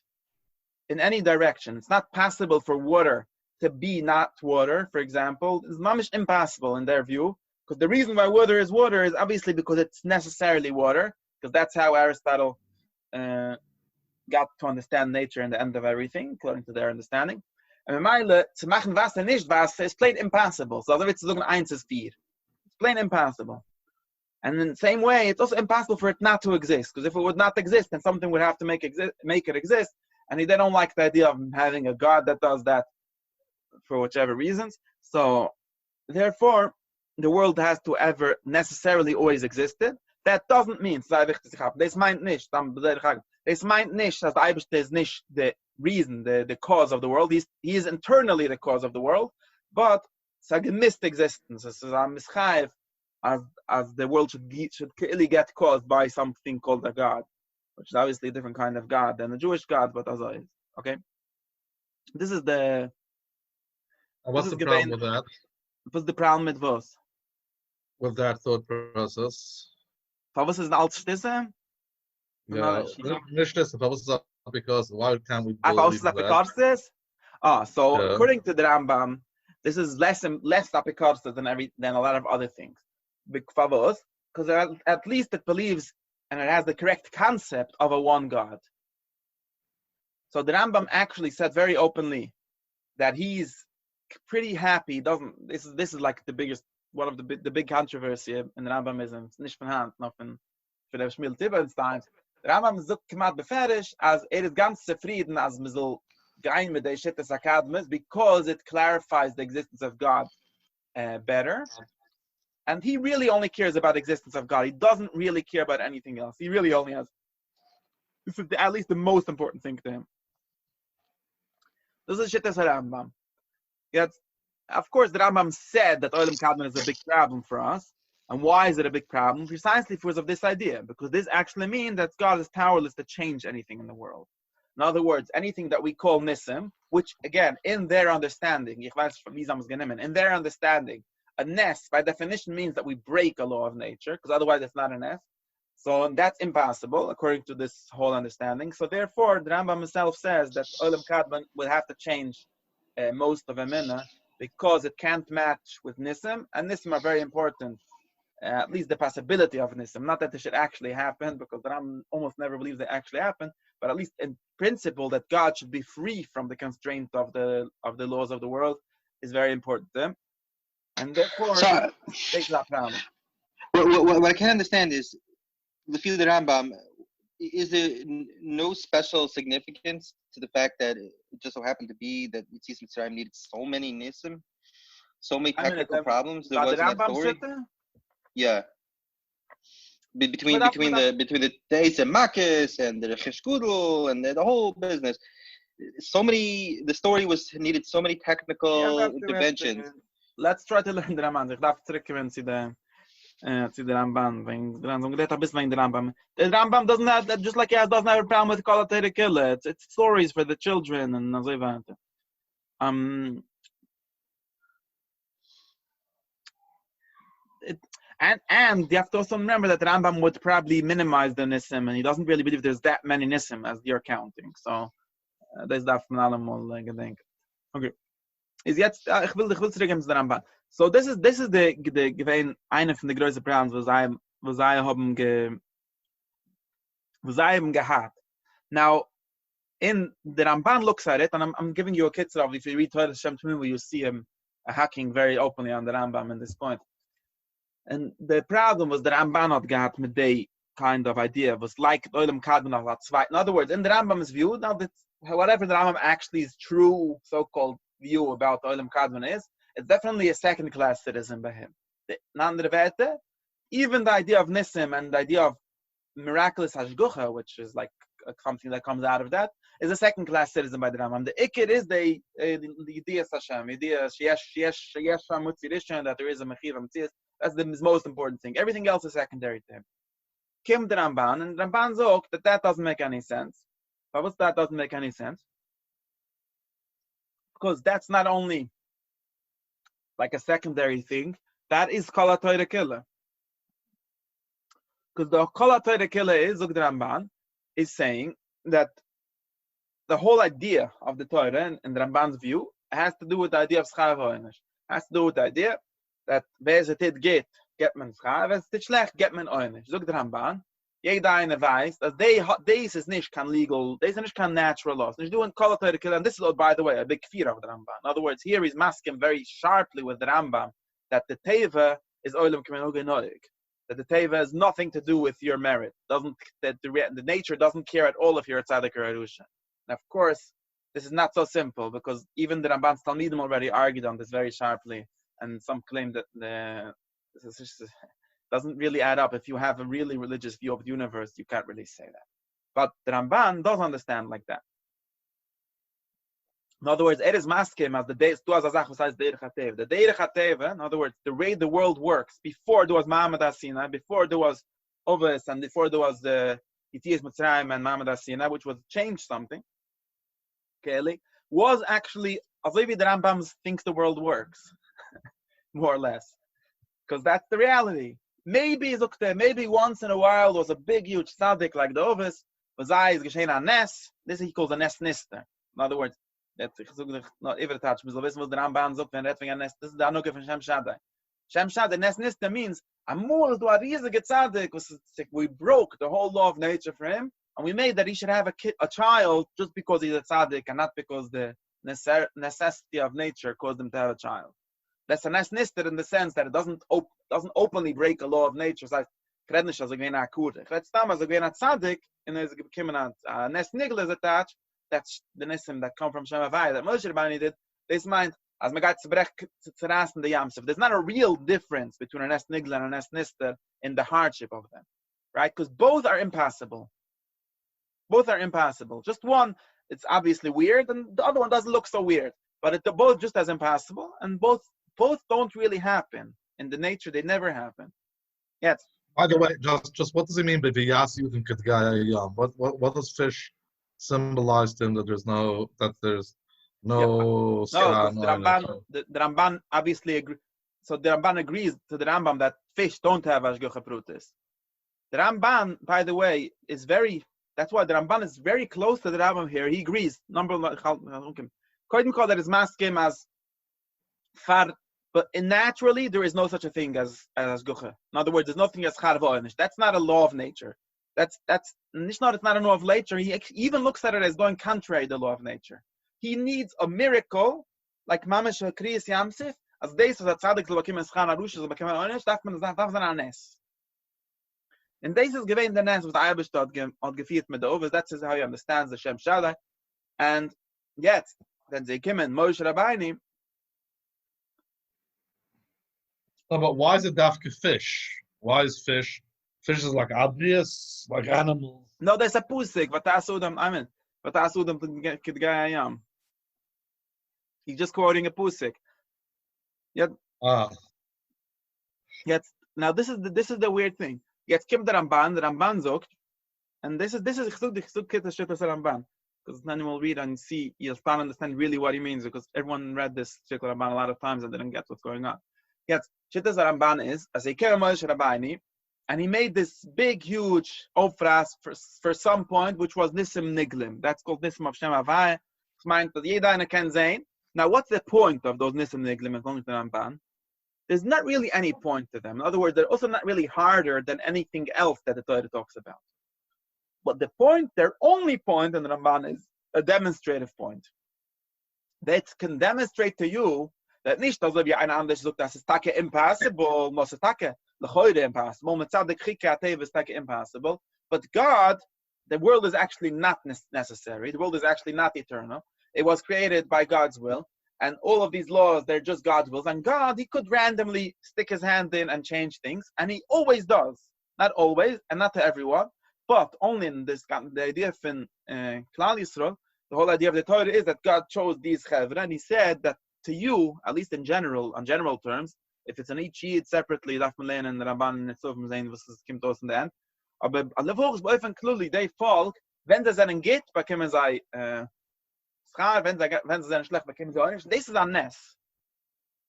[SPEAKER 1] in any direction. It's not possible for water to be not water, for example. It's mamish impossible in their view, because the reason why water is obviously because it's necessarily water, because that's how Aristotle got to understand nature and the end of everything, according to their understanding. And to machen Wasser nicht Wasser is plain impossible. So it's looking 1 is 4. It's plain impossible. And in the same way, it's also impossible for it not to exist, because if it would not exist, then something would have to make it exist. And they don't like the idea of having a God that does that for whichever reasons. So therefore, the world has to ever necessarily always existed. That doesn't mean, this meint nicht, this meint nicht, that the Eibishter is nicht the reason, the cause of the world. He is internally the cause of the world, but it's a missed existence. It's a mischayev, as the world should clearly get caused by something called a God, which is obviously a different kind of God than the Jewish God, but as is. Okay? This is the...
[SPEAKER 2] What's the problem with that?
[SPEAKER 1] What's the problem with was?
[SPEAKER 2] With that thought process?
[SPEAKER 1] Was is an Altstisse?
[SPEAKER 2] Yeah, nicht this, because why can't we
[SPEAKER 1] believe
[SPEAKER 2] that?
[SPEAKER 1] So according to the Rambam, this is less apikarsa than a lot of other things. Because at least it believes and it has the correct concept of a one God. So the Rambam actually said very openly that he's pretty happy. This is like the biggest, one of the big controversy in the Rambamism. It's nicht von Hand, noch von der Schmiel Tibbens times. The Rambam is kemat beferish as is ganz zufrieden as man soll gehen mit der Shittas Akademis, because it clarifies the existence of God better. And he really only cares about the existence of God. He doesn't really care about anything else. He really only has. This is at least the most important thing to him. This is Shittas Rambam. Yes, of course, the Rambam said that Olam Kadmon is a big problem for us. And why is it a big problem? Precisely because of this idea. Because this actually means that God is powerless to change anything in the world. In other words, anything that we call Nisim, which again, in their understanding, in their understanding, a Nes, by definition, means that we break a law of nature, because otherwise it's not a Nes. So that's impossible, according to this whole understanding. So therefore, the Rambam himself says that Olam Kadmon will have to change most of Amina, because it can't match with Nisim, and Nisim are very important. At least the possibility of Nisim, not that it should actually happen, because the Rambam almost never believes they actually happen, but at least in principle that God should be free from the constraint of the laws of the world is very important to him. And therefore, takes that problem.
[SPEAKER 3] What I can understand is, the field of Rambam, is there no special significance to the fact that it just so happened to be that Yetzias Mitzrayim needed so many Nisim, so many technical problems? There was that story. Yeah. Between the Deis and Makis and the Cheshkudel and the whole business, the story needed so many technical interventions.
[SPEAKER 1] Let's try to learn the Ramban. Ich darf zurückkommen zu der Ramban. The Rambam doesn't have, just like he doesn't have a problem with Kol HaTorah Killa. It's stories for the children and so weiter. And you have to also remember that the Rambam would probably minimize the Nisim, and he doesn't really believe there's that many Nisim as you're counting. So, das darf man allemal gedenken. Okay. Is jetzt, ich will zurückgeben zu der Rambam. So, this is the gewesen eine von der größten Problems, was I haben gehabt. Now, in the Ramban looks at it, and I'm giving you a kitzur of, if you read Torah Shem Tumim, you see him hacking very openly on the Rambam in this point. And the problem was the Ramban had got with the kind of idea, was like Olam Kadmon of Latzvait. In other words, in the Rambam's view, now that whatever the Rambam actually is true, so-called view about Olam Kadmon is, it's definitely a second-class citizen by him. Even the idea of Nisim and the idea of miraculous Hashgucha, which is like something that comes out of that, is a second-class citizen by the Rambam. The Ikir is the idea Hashem, idea that there is a Mechiv Metzias. That's the most important thing. Everything else is secondary to him. Kim the Ramban, and Ramban zog that doesn't make any sense. But what's that doesn't make any sense? Because that's not only like a secondary thing, that is Kol HaTorah Killer. Because the Kol HaTorah Killer is, zog the Ramban, is saying that the whole idea of the Torah, in the Ramban's view, has to do with the idea of Schar v'Onesh. Has to do with the idea that wer es geht man Schar, wer es schlecht, geht man Onesh. Zog the Ramban, jeder eine weiß, dass this is nicht kein legal, this is nicht kein natural law. Nicht doing Kol HaTorah Killer, and this is, by the way, a big fear of the Ramban. In other words, here he's masking very sharply with the Rambam that the Teva is Olam K'men Noig. That the Teva has nothing to do with your merit. That the nature doesn't care at all if you're a tzaddik or a rusha. And of course, this is not so simple because even the Ramban's Talmidim already argued on this very sharply, and some claim that this doesn't really add up. If you have a really religious view of the universe, you can't really say that. But the Ramban does understand like that. In other words, it is maskim as the Deirech HaTeva, in other words, the way the world works, before there was Ma'amad HaSinai, before there was Ovis, and before there was the Yetzias Mitzrayim and Ma'amad HaSinai, which was changed something, okay, was actually, as maybe the Rambam thinks the world works, more or less, because that's the reality. Maybe once in a while there was a big, huge tzaddik like the Ovis, was geschehen a nes, this he calls a nes nister. In other words, that's not even attached. We wissen, was the Ramban sagt, wenn wegen Nest. This is the Anuke von Shem Shaddai. Shem Shaddai, Nest Nista means, Amur du a riesige Tzaddik, we broke the whole law of nature for him, and we made that he should have a child just because he's a Tzaddik, and not because the necessity of nature caused him to have a child. That's a Nest Nista in the sense that it doesn't openly break a law of nature. So, Krednish as a gwein akure. Kredstama as a gwein Tzaddik, and there's a Nest Nigel is attached. That's the nisim that come from Shem Havai that Moshe Rabbeinu did. This mind, as Megat Tzbrech Tzeras and the Yamsef, there's not a real difference between a Nest Nigla and a Nest Nister in the hardship of them, right? Because both are impassable. Both are impassable. Just one, it's obviously weird, and the other one doesn't look so weird. But they're both just as impassable, and both don't really happen. In the nature, they never happen. Yes.
[SPEAKER 2] By the way, just what does it mean by V'yasiyut and Kedgaya Yam? What does fish symbolize to him that there's no
[SPEAKER 1] the Ramban obviously agrees. So the Ramban agrees to the Rambam that fish don't have Ashgacha Prutis. The Ramban, by the way, that's why the Ramban is very close to the Rambam here. He agrees. Number one, that is maskim as far, but naturally there is no such a thing as Ashgacha. In other words, there's nothing as Char v'Onesh. That's not a law of nature. It's not a law of nature. He even looks at it as going contrary to the law of nature. He needs a miracle, like Mamash Kriyas Yamsif, as they say that Tzaddik Zlabakim es Chan Arush Zlabakim Onesh, darf man an Nes. And this is given the Nes with Ayabish od gefiert mit the Ovis. That's how he understands the Shem Shaddai. And yet, then they came in Moshe Rabbeinu.
[SPEAKER 2] No, but why is it dafke fish? Why is fish? Fish is like obvious, like animals.
[SPEAKER 1] No, there's a pusik. He's just quoting a pusik. Yet. Yet. Now this is the weird thing. Yet kim the Ramban zogt, and this is Khitzuk Kitta Shittas Ramban, because then you will read and see, you'll start to understand really what he means, because everyone read this Shittas Ramban a lot of times and didn't get what's going on. Yet Shittas Ramban is as a Kira Moshe Rabbeinu. And he made this big, huge ofras for some point, which was Nisim Niglim. That's called Nisim of Shem Havai. It's meant that jeder eine ken sein. Now, what's the point of those Nisim Niglim according to Ramban? There's not really any point to them. In other words, they're also not really harder than anything else that the Torah talks about. But their only point in the Ramban is a demonstrative point. That can demonstrate to you that nicht, also wie einer andere sagt, das ist impossible, muss impossible. Impossible. But God, the world is actually not necessary. The world is actually not eternal. It was created by God's will. And all of these laws, they're just God's wills. And God, he could randomly stick his hand in and change things. And he always does. Not always, and not to everyone. But only in this, the idea of Klal Yisrael, the whole idea of the Torah is that God chose these chevra, and He said that to you, at least in general, on general terms, if it's an each yid separately, darf man lernen, the Ramban and so from saying was kommt aus in the end. Aber alle Wochen beofen kluli, they Volk, wenn sie seinen geht, bekommen sie schar, wenn sie seinen schlecht, bekommen sie auch nicht. This is a nest.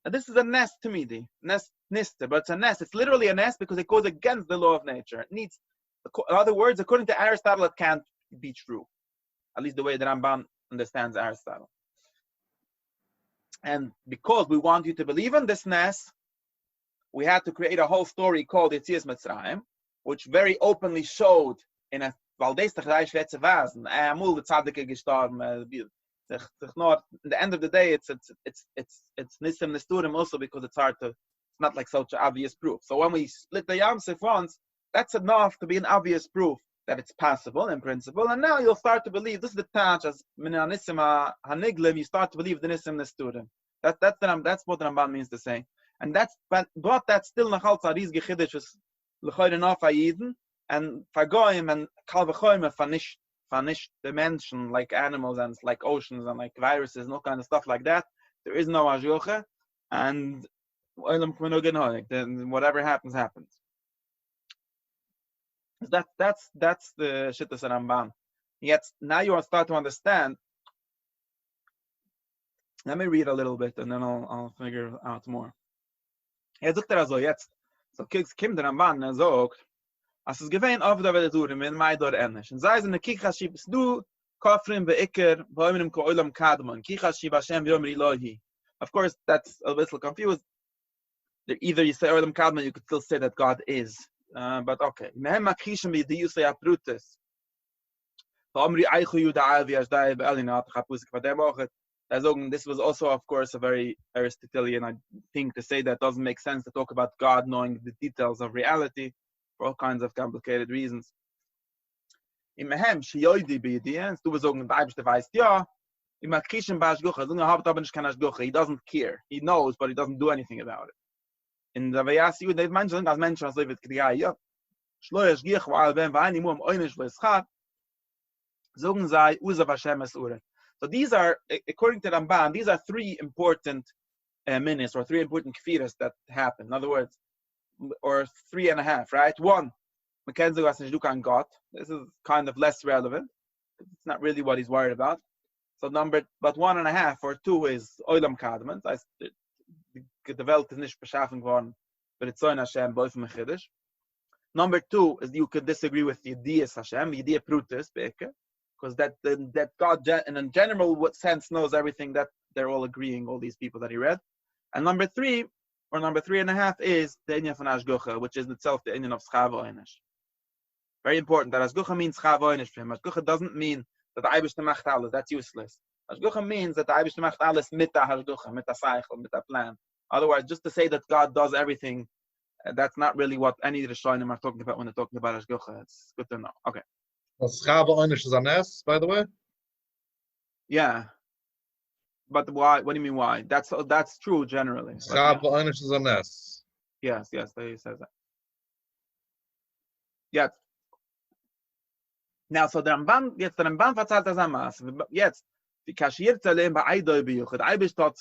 [SPEAKER 1] And this is a nest to me, the nest, but it's a nest. It's literally a nest because it goes against the law of nature. It needs, in other words, according to Aristotle, it can't be true. At least the way that Ramban understands Aristotle. And because we want you to believe in this nest, we had to create a whole story called Yetzias Mitzrayim, which very openly showed in a Valdestach Reich letzte Vasen, Amul the Tzaddik gestorben, in the end of the day, it's Nisim Nesturim also because it's hard to, it's not like such an obvious proof. So when we split the Yamsef once, that's enough to be an obvious proof that it's possible in principle. And now you'll start to believe, this is the touch as Mina Nisim Haniglim, you start to believe the Nisim Nesturim. That's what the Ramban means to say. And that's, but that's still nachal tzariz gechidish is l'choyre noch hayiden, and fagoyim and kalvachoyim fanish dimension like animals and like oceans and like viruses and all kind of stuff like that. There is no ashgocha, and then whatever happens, happens. That's the shittas Ramban. Yet now you will start to understand. Let me read a little bit and then I'll figure out more. Sagt so jetzt. So kommt der Ramban sagt, als es gewähnt auf der Welt in Mai dort ähnlich. Und sei es in der Kichashib, du Kofrim be'iker, bäumen im Ko'ilam Kadmon, Kichashib Hashem Yomer Elohi. Of course, that's a little confused. Either you say Oilam Kadmon, you could still say that God is. But okay. Mehem makishim b'yidiyu say aprutis. V'omri eichu yuda'al v'yashdai be'elinat, chapusik v'demochet. This was also, of course, a very Aristotelian thing to say that doesn't make sense to talk about God knowing the details of reality for all kinds of complicated reasons. Im Mehem, Shiyoidi b'yidiyen, du besogen, der Eibste weißt ja, im Makishim b'ashgucha, du habt aber nicht kein Ashgucha, he doesn't care. He knows, but he doesn't do anything about it. In der Vayasi, they mention, as Menschen, as Levet Kriya, ja, Shloi Ashgich, wa'al ben v'ayni mu'am oynish v'eschat, sogen sei, Uzav Hashem es Ure. So these are, according to Ramban, these are three important minutes or three important kfiras that happen. In other words, or 3.5, right? One, Mackenzie was Nishdukan God. This is kind of less relevant. It's not really what he's worried about. So but 1.5 or 2 is Oilam Kadmon. The Welt is nicht beschaffen worden, but it's Zoin Hashem, both from Chiddush. Number 2 is you could disagree with Yedias Hashem, Yedias Prutis, Beke. Because that God in a general sense knows everything, that they're all agreeing, all these people that he read. And number 3 or number 3.5 is the inyan von Ashgucha, which is itself the inyan of Schava Oynish. Very important that Ashgucha means Schava Oynish for him. Ashgucha doesn't mean that the Eibishter macht alles. That's useless. Ashgucha means that the Eibishter macht alles mit der Ashgucha, mit der Cycle, mit der plan. Otherwise, just to say that God does everything, that's not really what any of the Rishonim are talking about when they're talking about Ashgucha. It's good to know. Okay.
[SPEAKER 2] Schava Oynish is a nest, by the way?
[SPEAKER 1] Yeah. But why? What do you mean why? That's true generally.
[SPEAKER 2] Schava Oynish is a nest.
[SPEAKER 1] Yes, he says that. Yes. Now, so the Ramban verzeiht das Amas. Jetzt, die kashiert zalem bei Eidoi bejuchet. Eibisch dort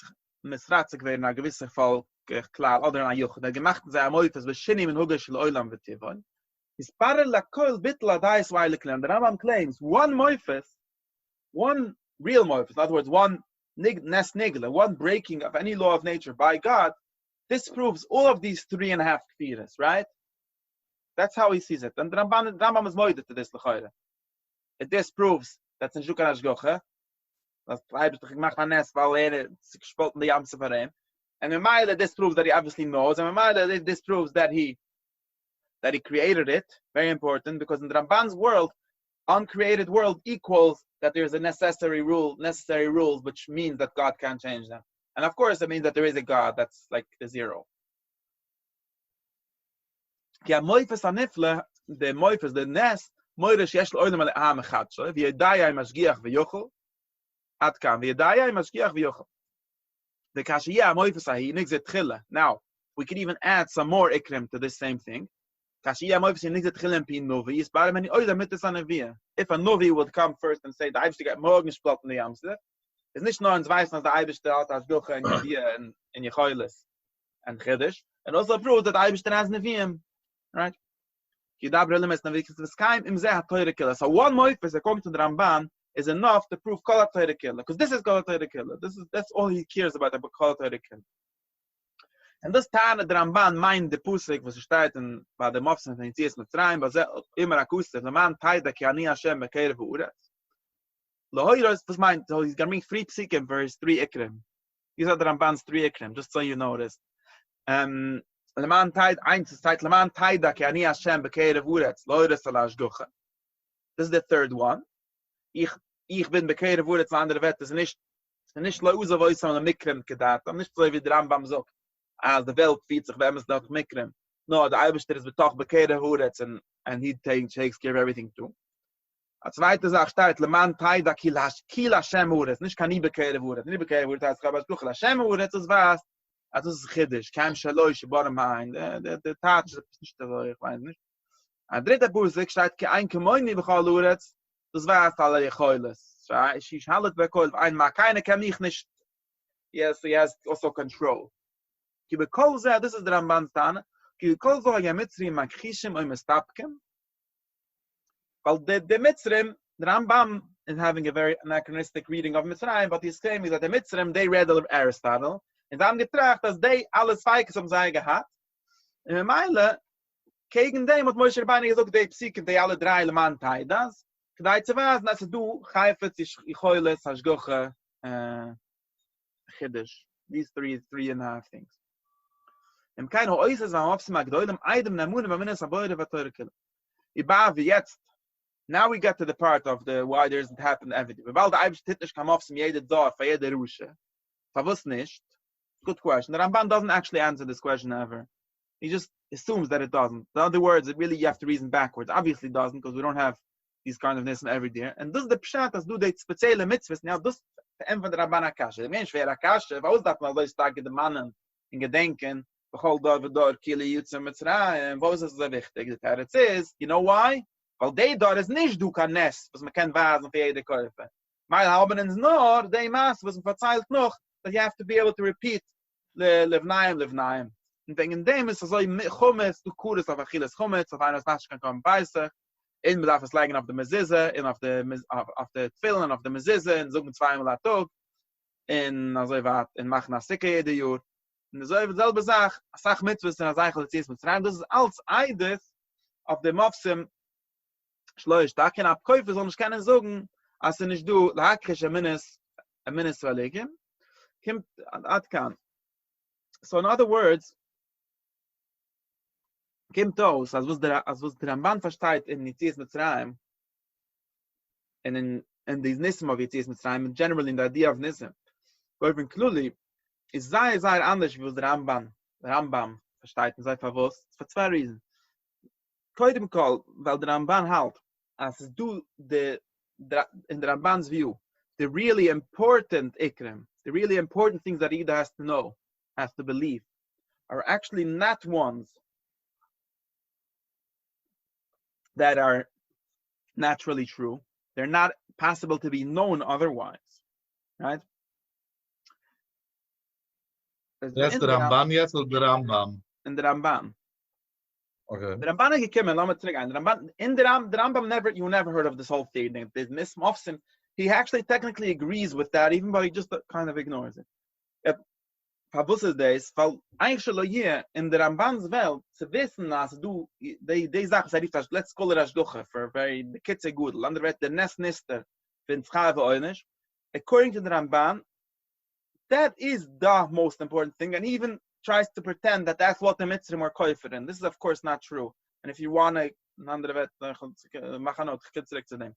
[SPEAKER 1] misratzig werden, a gewisser Fall klar, oder a juchet. Der gemacht sei amoites, beschinim in Hugesh l'oilam v'tivon. The Rambam claims one moifes, one real moifes, in other words, one nes nigla, one breaking of any law of nature by God, disproves all of these 3.5 kfiras, right? That's how he sees it. And the Rambam is moided to this l'chayre. It disproves that's in Shukan Ashgocha. That's gemacht an nes, weil sich gespolten die Yamse for him. And Memayla disproves that he obviously knows, and Memayla disproves that he created it. Very important, because in the Ramban's world, uncreated world equals that there's a necessary rules, which means that God can't change them. And of course, it means that there is a God. That's like the zero. The moifes, the nest, moirish yesh l'oidem ale aham echad shlo, v'yedaya mashgiach v'yochel, ad kam, v'yedaya mashgiach v'yochel. The kashiyah moifes ahi, nigzet chilla. Now, we could even add some more ikrim to this same thing. If a Lowy would come first and say, the Eibishter get morgen gesplot in the Yamsef, it's nicht nur ins Weißen, als der Eibishter hat als Duche in Yevia and Yechoilis and Chiddush, and also prove that the Eibishter has Neviim, right? So one moifes according to the Ramban is enough to prove Kol HaTorah Killer, because this is Kol HaTorah Killer. That's all he cares about Kol HaTorah Killer. And this time the Ramban meint the Pusik, was steht in bei dem Mopsen von Yitzias Mitzrayim, was immer akustisch, the man taida ki ani Hashem bekerev uretz. Lohoiros, was meint, so he's gonna bring 3 psikim for his 3 ikrim. These are the Ramban's 3 ikrim, just so you know this. Leman taid, eins ist taid, leman taida ki ani Hashem bekerev uretz, lohoiros alash duche. This is the third one. Ich bin bekerev uretz, andere Wett, das ist nicht lo'uza voice on a mikrim kedat, am nicht so wie der Rambam sagt. As the Welt feeds sich, wenn es noch mikrim. No, the Eibishter is betoch bekerev uretz, and he takes care of everything too. A zweite Sache steht, leman taida kil Hashem uretz, nicht kann nie bekerev uretz. Nie bekerev uretz heißt, aber es duche Hashem uretz, das was, das ist Chiddush, kein Shaloi, sheborem hain, der Tatsch, das ist nicht so, ich weiß nicht. A dritte Pusik steht, ki ein kemoini bechol uretz, das was, alle Yechoiles. Ich halte bekoil, einmal, keine kann mich nicht, yes, he has also control. Because this is the Ramban's Tana. Because the Mitzrim makchishim oy mestapkim. Well, the Mitzrim, the Rambam is having a very anachronistic reading of Mitzrayim, but he's claiming that the Mitzrim, they read Aristotle, and they getracht, dass they alles feikes sei gehabt. In Meile, gegen dem hat Moshe Rabbeinu gesagt, die Psyken, die alle 3 Leman Taidas, gedei zu was, dass du, Chaifetz, Ichoiles, Hashgoche, Chiddush. These 3.5 things. Im kein Oises war aufs Magdoilem Eidem Namun va Minas Aboyre va Torah Killer. Iba jetzt. Now we get to the part of the why there doesn't happen everything. Weil der Eibishter nicht kam aufs jede Dorf, für jede Rusche. Verwusst nicht. Good question. The Ramban doesn't actually answer this question ever. He just assumes that it doesn't. In other words, it really you have to reason backwards. Obviously it doesn't, because we don't have these kind of nissen every day. And this is the pshat as do the spezielle mitzvahs. Now this the end von der Ramban Akasha. The Mensch wer Akasha, warum darf man so stark in den Mannen in Gedenken bechol dor kili Yitzchok Mitzrayim. What is so wichtig? The Teretz is, you know why? Weil they dort is nicht du kan nes, was man kann wasen für jede Käufe. Weil haben ins nur, they mass was man verzeilt noch, that you have to be able to repeat levnaim. Und wegen dem ist so Chumetz, du Kures auf Achilles Chumetz, auf eines Nasch kann kommen beißig, in bedarf es legen auf der Mezizah, in auf der Tfilin, auf der Mezizah, in sogen 2-mal a Tag, in also wat, in machen a Sikke jede Jahr. Und so selbe Sach, a Sach Mitzvahs, in a Seichel Yitzias Mitzrayim, das ist als Eides auf dem Mofsim Schloish, da kann Abkäufe, sondern ich kann nicht sagen, als nicht du, lahakrisch a Minis verlegen, kommt ad kann. So in other words, kommt aus, als was der Ramban versteht in Yitzias Mitzrayim, and in these Nisim of Yitzias Mitzrayim, and generally in the idea of Nisim, but even clearly, is sehr anders, wie was der Rambam versteht, und sei verwusst, for 2 reasons. Koidem kol, weil der Ramban halt, as du in der Ramban's view, the really important ikrim, the really important things that Ida has to know, has to believe, are actually not ones that are naturally true. They're not possible to be known otherwise, right?
[SPEAKER 2] That's the Ramban, yes, or the Rambam?
[SPEAKER 1] In the Ramban.
[SPEAKER 2] Okay.
[SPEAKER 1] The Ramban gekommen, let me tell you, the Ramban, in the Rambam you never heard of this whole thing. This Mofsim, he actually technically agrees with that, even though he just kind of ignores it. Pabusses days, weil eigentlich hier in der Ramban's Welt zu wissen, dass du die Sache sei let's call it as Duche for very the kids are good. Andere wird der Nestnister wenn Schreibe einisch. According to the Ramban, that is the most important thing, and he even tries to pretend that that's what the Mitzrim were confident. This is of course not true. And if you want to andere wird machanot zurück zu dem.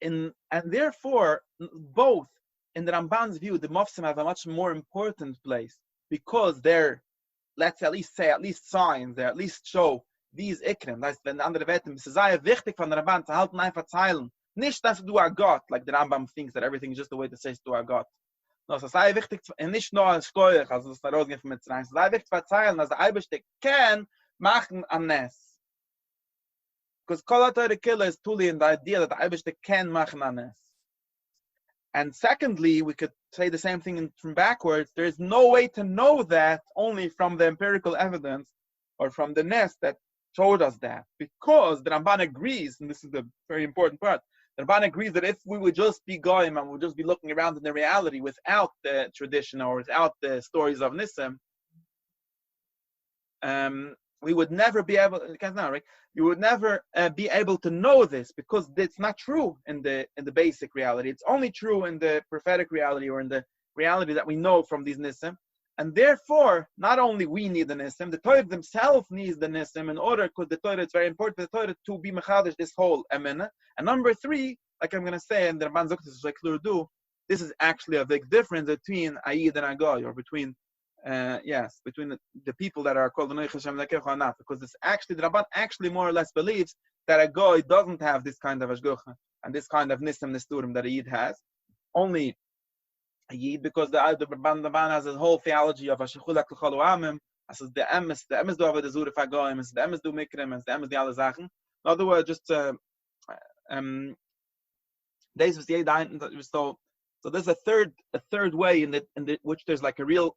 [SPEAKER 1] And therefore both in the Ramban's view, the Mofsim have a much more important place because they're, let's at least signs, they at least show these Ikrim. That's when the andere Wetten, es ist sehr wichtig von der Ramban zu halten einfach Zeilen. Nicht, dass du a God, like the Rambam thinks that everything is just the way to say du a God. No, es sei wichtig, nicht nur als Steuer, also das ist rausgehen von Mitzrayim, es sei wichtig zu erzählen, dass der Eibeste kann machen an Ness. Because Kol HaTorah Killer is truly in the idea that the Eibeste can machen an Ness. And secondly, we could say the same thing from backwards. There is no way to know that only from the empirical evidence or from the Ness that showed us that. Because the Ramban agrees, and this is the very important part, the Ramban agrees that if we would just be goyim and we would just be looking around in the reality without the tradition or without the stories of Nissim, we would never be able. Right? You would never be able to know this because it's not true in the basic reality. It's only true in the prophetic reality or in the reality that we know from these Nissim. And therefore, not only we need the Nissim, the Torah themselves needs the Nissim in order, because the Torah is very important for the Torah to be mechadish this whole emena. And number three, like I'm going to say, and the Ramban Zok is like clear do, this is actually a big difference between Ayid and Agoy, or between between the people that are called the Noich Hashem Lekech or not, because it's actually, the Ramban actually more or less believes that Agoy doesn't have this kind of Ashgocha and this kind of Nissim Nisturim that Ayid has. Only Yid, because the Ramban has a whole theology of Ashechulak L'chol Amim, as the emes do over the Zurif Hagoyim, as the emes do Mikrim, as the emes do alle Sachen. In other words, just this was the so there's a third way in the which there's like a real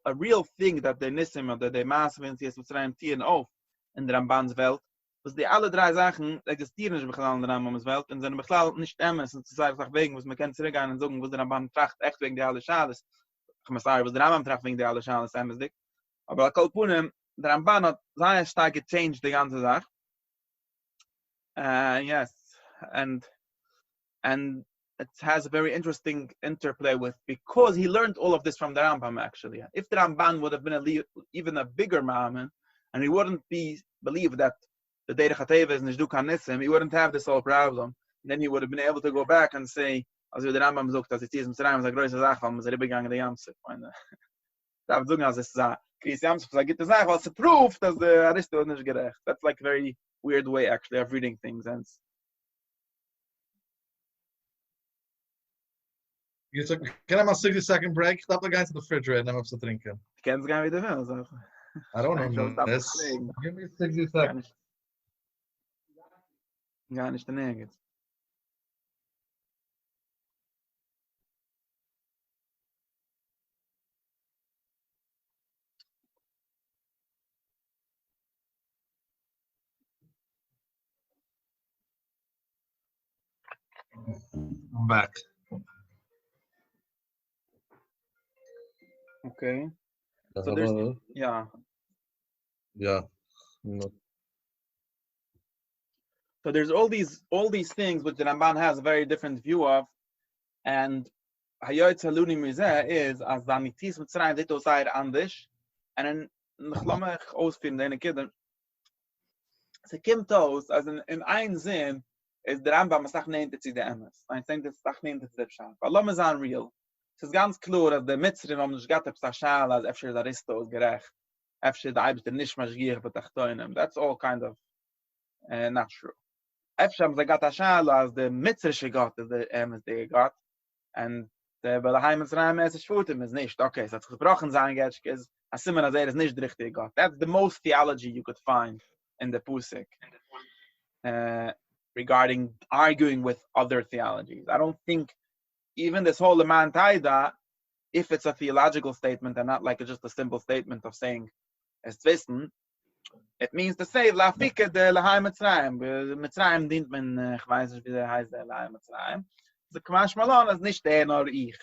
[SPEAKER 1] thing that the Nissim or the Maaseh in Yetziat Mitzrayim tieren auf in der Ramban's Welt. Was die alle drei Sachen existieren nicht in der Rambam's Welt und sind bechlal nicht emes und zu einfach wegen, was man kann zurückgehen und sagen, was der Rambam tracht echt wegen der alle Schales. Ich muss sagen, was der Rambam tracht wegen der alle Schales, emes dick. Aber Kalpunem, der Ramban hat sehr stark gechanged die ganze Sache. Yes, and it has a very interesting interplay with, because he learned all of this from the Rambam actually. If the Ramban would have been even a bigger Ma'aman, and he wouldn't believe that the Derech HaTeva is Nishdu Nissim, he wouldn't have this whole problem. And then he would have been able to go back and say, as the Rambam sagt, dass Yetziat Mitzrayim ist eine große Sache, weil man ist rübergegangen der Yamsef. Da würde sagen, als es Kriyas Yamsef, es gibt eine Sache, weil es proof, dass der Aristo nicht gerecht. That's like a very weird way actually of reading things. And
[SPEAKER 2] can I have a 60-second break? Stop the guy to the refrigerator and I'm upset drinking.
[SPEAKER 1] Kennst du gar nicht, wie du willst.
[SPEAKER 2] I don't know this. Give me 60 seconds.
[SPEAKER 1] Gar nicht der jetzt.
[SPEAKER 2] I'm back.
[SPEAKER 1] Okay. So there's, yeah.
[SPEAKER 2] No.
[SPEAKER 1] So there's all these things which the Ramban has a very different view of, and Hayot Haluni Mizeh is as the Yetziat Mitzrayim dit osayr anders, and in Chlomach ausfinden deine Kinder. Se kimt aus as in ein Sinn is der Rambam Masach nennt es the emes. I think das Sach nennt es der Schaf. Allah is unreal. Es ist ganz klar, dass der Mitzrim am nicht gatt Psachal als Efshir der Aristo ist gerecht. Efshir der Eibster nicht maschgier betachtoinem. That's all kind of not true. Efshir am gatt Ashal als der Mitzrische Gott ist der emes der Gott, and der Belahai Mitzrayim es Shvutim is nicht. Okay, es hat gebrochen sein Getschk is Asimon as is nicht der richtige Gott. That's the most theology you could find in the Pusik. Regarding arguing with other theologies. I don't think even this whole Leman Taida, if it's a theological statement and not like just a simple statement of saying es wissen, it means to say la fike de Lahai Mitzrayim. Mitzrayim dient man, ich weiß nicht wie der heißt, der Lahai Mitzrayim. The Kamash Malon is nicht der nor ich.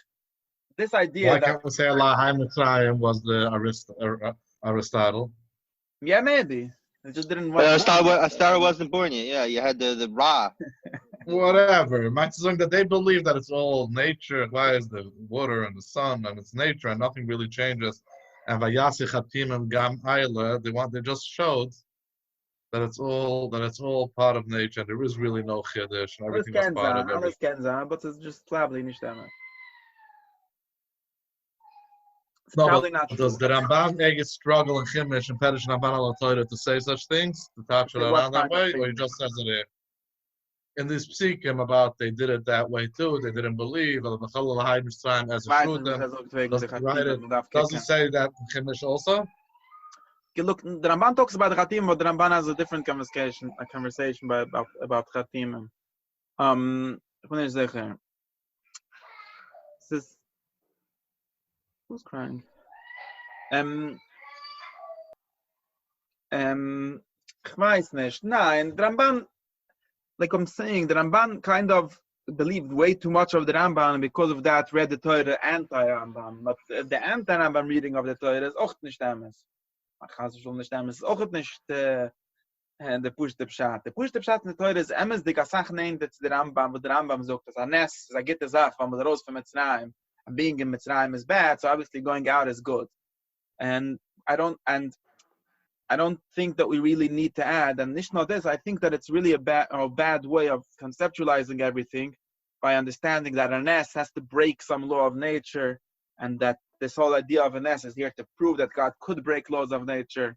[SPEAKER 1] This idea
[SPEAKER 2] why can't we say Lahai Mitzrayim was the Aristotle?
[SPEAKER 1] Yeah, maybe. It just didn't
[SPEAKER 3] work. Aristotle wasn't born yet. Yeah, you had the Ra.
[SPEAKER 2] Whatever. Might say that they believe that it's all nature. Why is the water and the sun and it's nature and nothing really changes? And Vayasi Chatim and Gam Ayla, they just showed that it's all part of nature. There is really no chiddush and everything was part of everything.
[SPEAKER 1] But it's just probably nicht damit.
[SPEAKER 2] No, but does the Ramban struggle in Chimish and Perish Ramban al Torah to say such things, to touch it around that way, or he just says it here? in this psikim about they did it that way too. They didn't believe. As a fruit, does it say that in Chumash also?
[SPEAKER 1] Look, the Ramban talks about Chatim, but the Ramban has a different conversation about Chatim. Who's crying? Ich weiß nicht. Nein, the Ramban, like I'm saying, the Ramban kind of believed way too much of the Ramban, and because of that read the Torah anti-Ramban. But the anti-Ramban reading of the Torah is auch nicht emes. Es ist auch nicht the Pushte Pshat. The Pushte Pshat in the Torah is emes the Kasach named it's the Rambam, but the Rambam sagt, as a nes, as a get the Zach, from the Rose from Mitzrayim, and being in Mitzrayim is bad, so obviously going out is good. And I don't think that we really need to add, and nicht not this, I think that it's really a bad way of conceptualizing everything by understanding that a nes has to break some law of nature, and that this whole idea of a nes is here to prove that God could break laws of nature.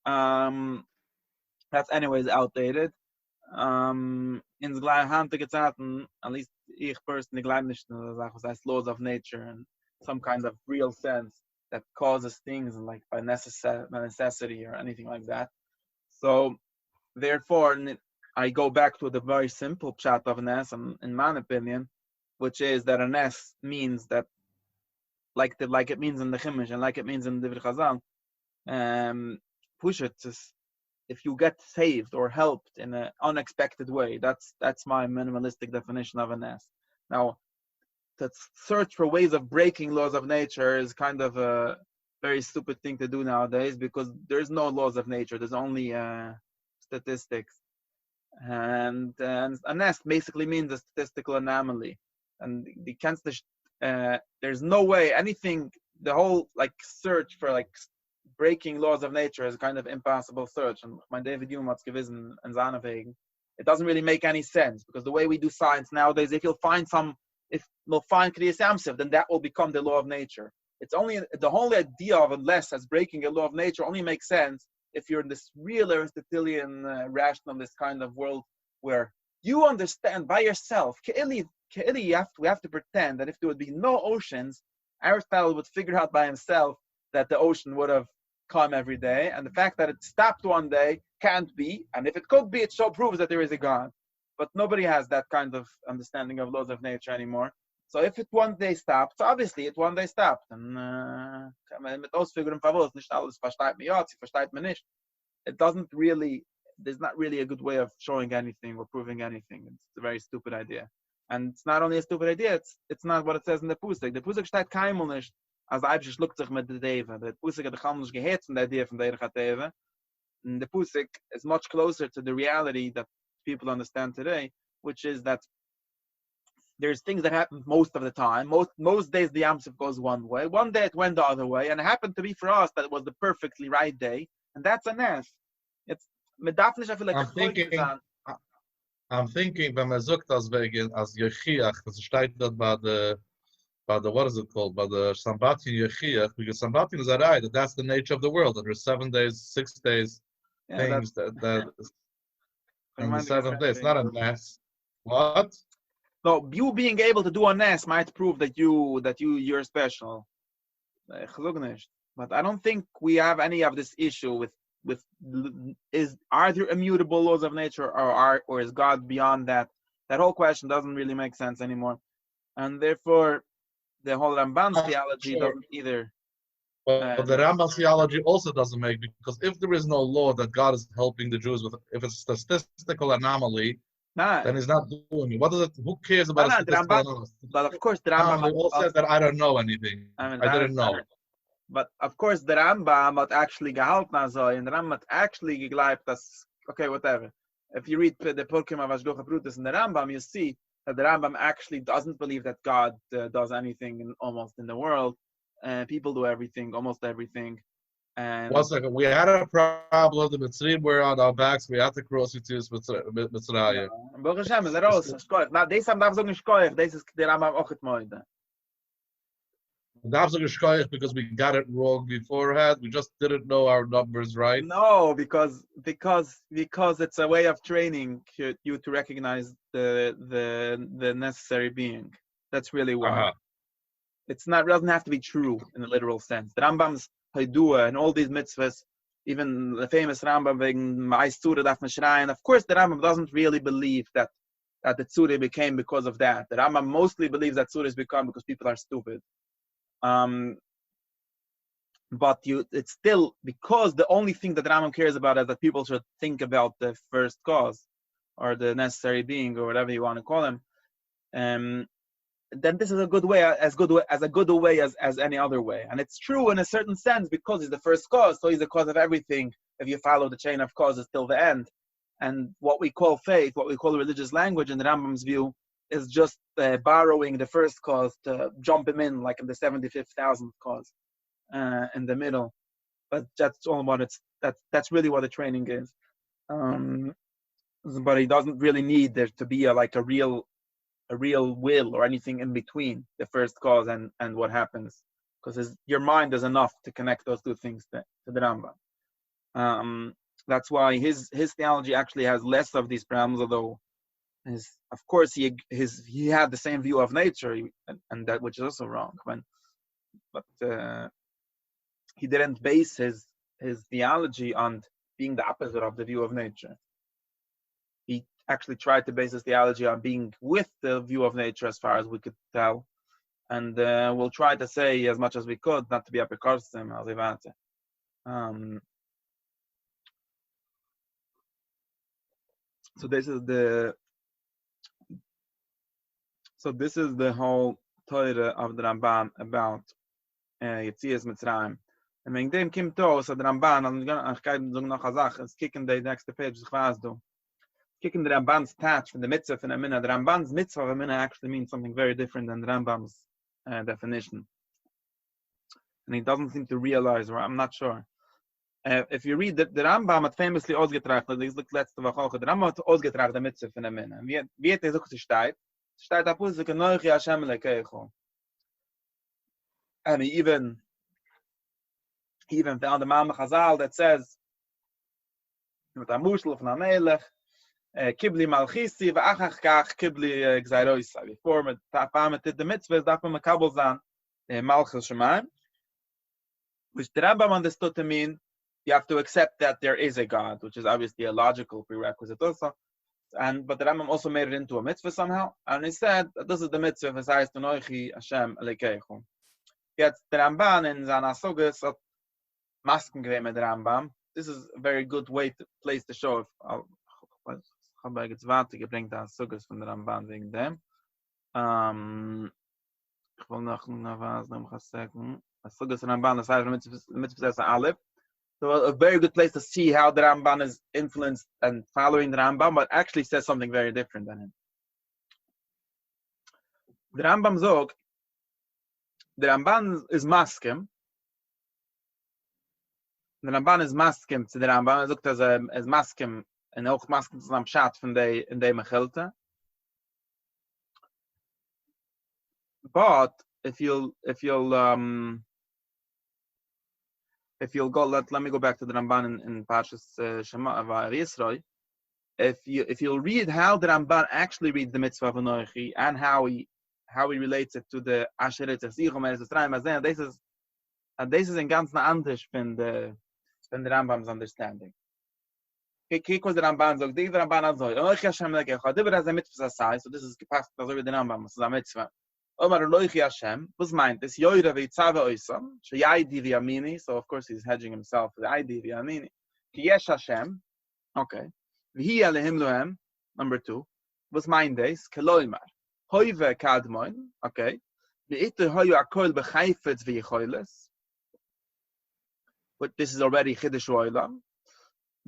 [SPEAKER 1] That's anyways outdated. In the heutige Zeiten, at least ich personally glaube nicht, was heißt laws of nature and some kind of real sense that causes things like by necessity or anything like that. So therefore, I go back to the very simple pshat of a nes, in my opinion, which is that a nes means that, like it means in the Chumash and like it means in the Divrei Chazal, push it. If you get saved or helped in an unexpected way, that's my minimalistic definition of a nes. Now, to search for ways of breaking laws of nature is kind of a very stupid thing to do nowadays, because there's no laws of nature. There's only statistics. And a nes basically means a statistical anomaly. And there's no way anything, the whole like search for like breaking laws of nature is a kind of impossible search. And my David Hume hat's gewissen and Zanavegen, it doesn't really make any sense, because the way we do science nowadays, if we'll find Kriyas Yamsef, then that will become the law of nature. It's only the whole idea of a less as breaking a law of nature only makes sense if you're in this real Aristotelian rationalist kind of world where you understand by yourself. We have to pretend that if there would be no oceans, Aristotle would figure out by himself that the ocean would have come every day, and the fact that it stopped one day can't be, and if it could be, it so proves that there is a God. But nobody has that kind of understanding of laws of nature anymore. So if it one day stopped, so obviously it one day stopped. And mit Ausführungen verwusst, nicht alles versteht man ja, sie versteht man nicht. It doesn't really, there's not really a good way of showing anything or proving anything. It's a very stupid idea. And it's not only a stupid idea, it's not what it says in the Pusik. The Pusik steht keinmal nicht, als Eibsche schluckt sich mit der Deva. The Pusik hat gar nicht gehört von der Idee von der Deva. And the Pusik is much closer to the reality that people understand today, which is that there's things that happen most of the time. Most days the Yamsuf goes one way. One day it went the other way, and it happened to be for us that it was the perfectly right day, and that's a nes. It's medafnish. I feel like
[SPEAKER 2] I'm thinking when man sagt das wegen as Yechiach, das steht dort by the what is it called, by the Sambatin Yechiach, because Sambatin is right, that's the nature of the world, that there's 7 days, 6 days, things that and the 7th day, it's not a nes. What?
[SPEAKER 1] No, you being able to do a nes might prove that you're special. But I don't think we have any of this issue with are there immutable laws of nature or is God beyond that? That whole question doesn't really make sense anymore. And therefore the whole Ramban's theology doesn't either.
[SPEAKER 2] But the Rambam theology also doesn't make, because if there is no law that God is helping the Jews with, if it's a statistical anomaly, then he's not doing it. What does it? Who cares about a statistical anomaly?
[SPEAKER 1] But of course, the Rambam
[SPEAKER 2] all said that I don't know anything. I didn't know.
[SPEAKER 1] But of course, the Rambam hat actually gehalten also, and the Rambam hat actually geglaubt that, okay, whatever. If you read the Purkim of Ashdocha Brutus in the Rambam, you see that the Rambam actually doesn't believe that God does anything almost in the world. People do everything, almost everything. And
[SPEAKER 2] 1 second, we had a problem. The Mitzrim were on our backs. We had to cross it to Mitzrayim.
[SPEAKER 1] Baruch Hashem, is raus. Now, this haben darf so nicht koich. This is der Rambam auch et moide.
[SPEAKER 2] Because we got it wrong beforehand. We just didn't know our numbers right.
[SPEAKER 1] No, because it's a way of training you to recognize the necessary being. That's really why. It's not, doesn't have to be true in the literal sense. The Rambam's Haidua and all these mitzvahs, even the famous Rambam wegen Ma'is Tzura darf man schreien. Of course, the Rambam doesn't really believe that the Tzura became because of that. The Rambam mostly believes that Tzura has become because people are stupid. But it's still, because the only thing that the Rambam cares about is that people should think about the first cause or the necessary being or whatever you want to call him. Then this is a good way, as good a way as any other way. And it's true in a certain sense because he's the first cause, so he's the cause of everything if you follow the chain of causes till the end. And what we call faith, what we call religious language in the Rambam's view, is just borrowing the first cause to jump him in like in the 75,000th cause in the middle. But that's all what that's really what the training is. But he doesn't really need there to be a real will or anything in between the first cause and what happens, because your mind is enough to connect those two things to the Rambam. That's why his theology actually has less of these problems, although of course he had the same view of nature, and that which is also wrong. But he didn't base his theology on being the opposite of the view of nature. He actually tried to base his theology on being with the view of nature as far as we could tell. And we'll try to say as much as we could, not to be apikorsim, So this is the whole Torah of the Ramban about Yetzias Mitzrayim. And when dem came to us, the Ramban, I'm going to noch a Sache, let's kick in the next page, kicking the Ramban's touch from the mitzvah and Amina. The Ramban's mitzvah of Amina actually means something very different than the Rambam's definition. And he doesn't seem to realize, or I'm not sure. If you read the Rambam had famously ausgetracht, this look letzte Woche auch, the Rambam hat ausgetracht the mitzvah von Amina. Wie hat er so steht? Steht ab uns, Neuchi Hashem Lekeicho. And he even found the Mama Chazal that says, with a mushel von Amelech, Kibli Malchisi, v'achach kach Kibli Gzairoisa. Before me did the mitzvahs, darf man makabel sein, Malchus Shemaim, which the Rambam understood to mean you have to accept that there is a God, which is obviously a logical prerequisite also. But the Rambam also made it into a mitzvah somehow, and he said that this is the mitzvah, v'sayis Tanoichi Hashem Elekeichu. Yet the Ramban in Zana Sogas hat Masken gewähnt mit the Rambam. This is a very good place to show. Ich habe jetzt Warte gebringt an Sogas von der Ramban wegen dem. Ich will noch was nehmen sagen. Sogas von Ramban, das heißt mitzvah Aleph. So a very good place to see how the Ramban is influenced and following the Rambam, but actually says something very different than him. The Rambam zog, the Ramban is maskim. The Ramban is maskim to the Rambam. He zogt as maskim, and auch maskim to the Pshat von the Mechilte. But if you'll go, let me go back to the Ramban in Parshas Shema Yisroi. If you'll read how the Ramban actually reads the mitzvah of Anochi and how he relates it to the Asheret Tzachzichum and Tzachzichum, this is in ganz anders than the Rambam's understanding. Kik was the Ramban zog, the Ramban zog, Anochi Hashem Lekeicha, dibber as a mitzvah asai, so this is gepasst, as over the Rambam, this is a mitzvah. Omar Loichi Hashem, was meint, this Yoira v'yitzave oisam, she'yaydi v'yamini, so of course he's hedging himself, v'yaydi v'yamini, ki yesh Hashem, okay, v'hi alehim lohem, number 2, was meint this, keloimar, hoive kadmoin, okay, v'ite hoyu akol b'chayfetz v'yichoyles, but this is already Chiddush Oilam,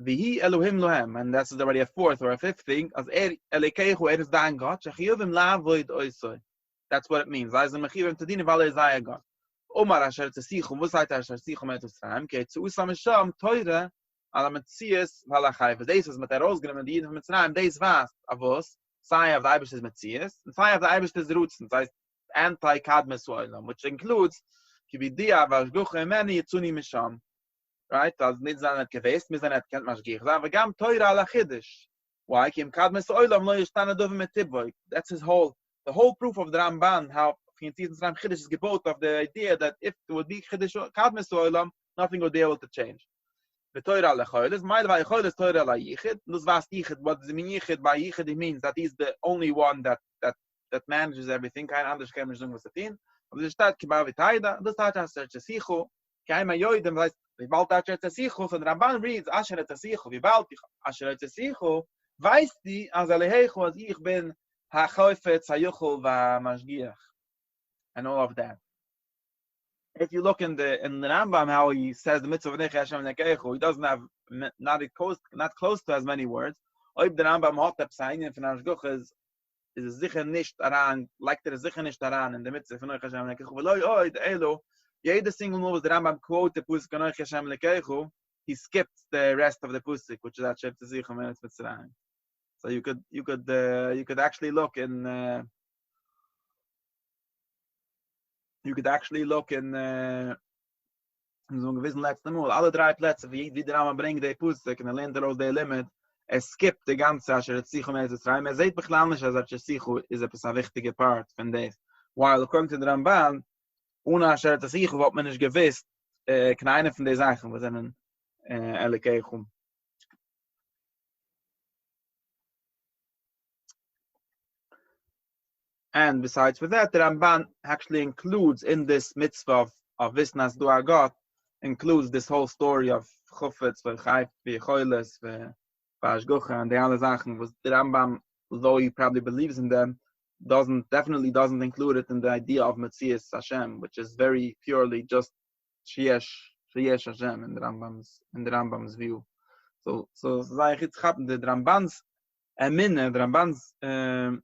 [SPEAKER 1] v'hi Elohim lohem, and that's already a 4th or a 5th thing, as Elekeichu is dein Gott, shechiyuvim la'avoid oisoi. That's what it means. Omar Asher Tzachzichum, was heißt Asher Tzachzichum et Mitzrayim? Ke zu usam Sham Teure ala Metzias v'alachayv. This is mit der Ausgenommen die Jiden von Mitzrayim. This was avos. Sei of the Eibish is Metzias, and Sei of the Eibish is Rutzen. Das heißt, anti-kadmes oilam, which includes kibidia vashgucha many yitzuni misham. Right? As nit zanet gewesen, mir zanet kent mashgich. Aber gam teura ala chiddush. Why? Kim kadmes oilam lo yishtana dove metibboy. That's the whole proof of the Ramban, how Yitzias Mitzrayim chiddush is gebot of the idea that if it would be chiddush kadmes oilam, nothing would be able to change. The Torah ala choiles, ma'il va'ichoiles Torah ala yichid. Nus vas yichid, what does it mean yichid? By yichid it means that he's the only one that manages everything. Kein anders kann man sagen, was it aber es steht kibar v'taida, das steht as tzesichu, kein mayoidem, weiß, wie bald das tzesichu, so der Ramban reads, asher tzesichu, wie bald asher tzesichu, weiß die, as alehechu, as ich bin ha-choifetz, ha-yuchel, va-mashgiach, and all of that. If you look in the Rambam, how he says the mitzvah of Nechei Hashem Nekechu, he doesn't have not close to as many words. Oib the Rambam hat the psayin von Ashguch is sicher nicht daran, like there is sicher nicht daran in the mitzvah von Nechei Hashem Nekechu. Veloi oid elo, jede single move the Rambam quote the pusik of Nechei Hashem Nekechu, he skips the rest of the pusik, which is at Shef Tzich Meretz Mitzrayim. So you could actually look in. You could actually look in so gewissen letzten Mal, alle drei Plätze, wie der Rambam bringt die Pusik, und lehnt aus der Limit, skippt die ganze Asher Tzich Mitzrayim. Seht beklar nicht, als Asher Tzich ist ein wichtiger Part von das. While according to the Ramban, ohne Asher Tzich wird man nicht gewiss, keine von den Sachen, was sind Elekeichum. And besides with that, the Ramban actually includes in this mitzvah of Visnas Duagot, includes this whole story of Chufetz, V'chayf, V'choiles, V'ashgucha, and the other Sachen. Was the Rambam, though he probably believes in them, definitely doesn't include it in the idea of Metzias Hashem, which is very purely just Sheyesh Hashem in the Rambam's view. So the Ramban's Emine, the Ramban's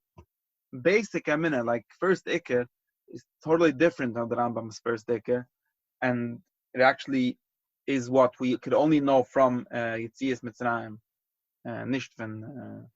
[SPEAKER 1] basic amina, like first ikr, is totally different than the Rambam's first ikr, and it actually is what we could only know from Yitzias Mitzrayim, nicht from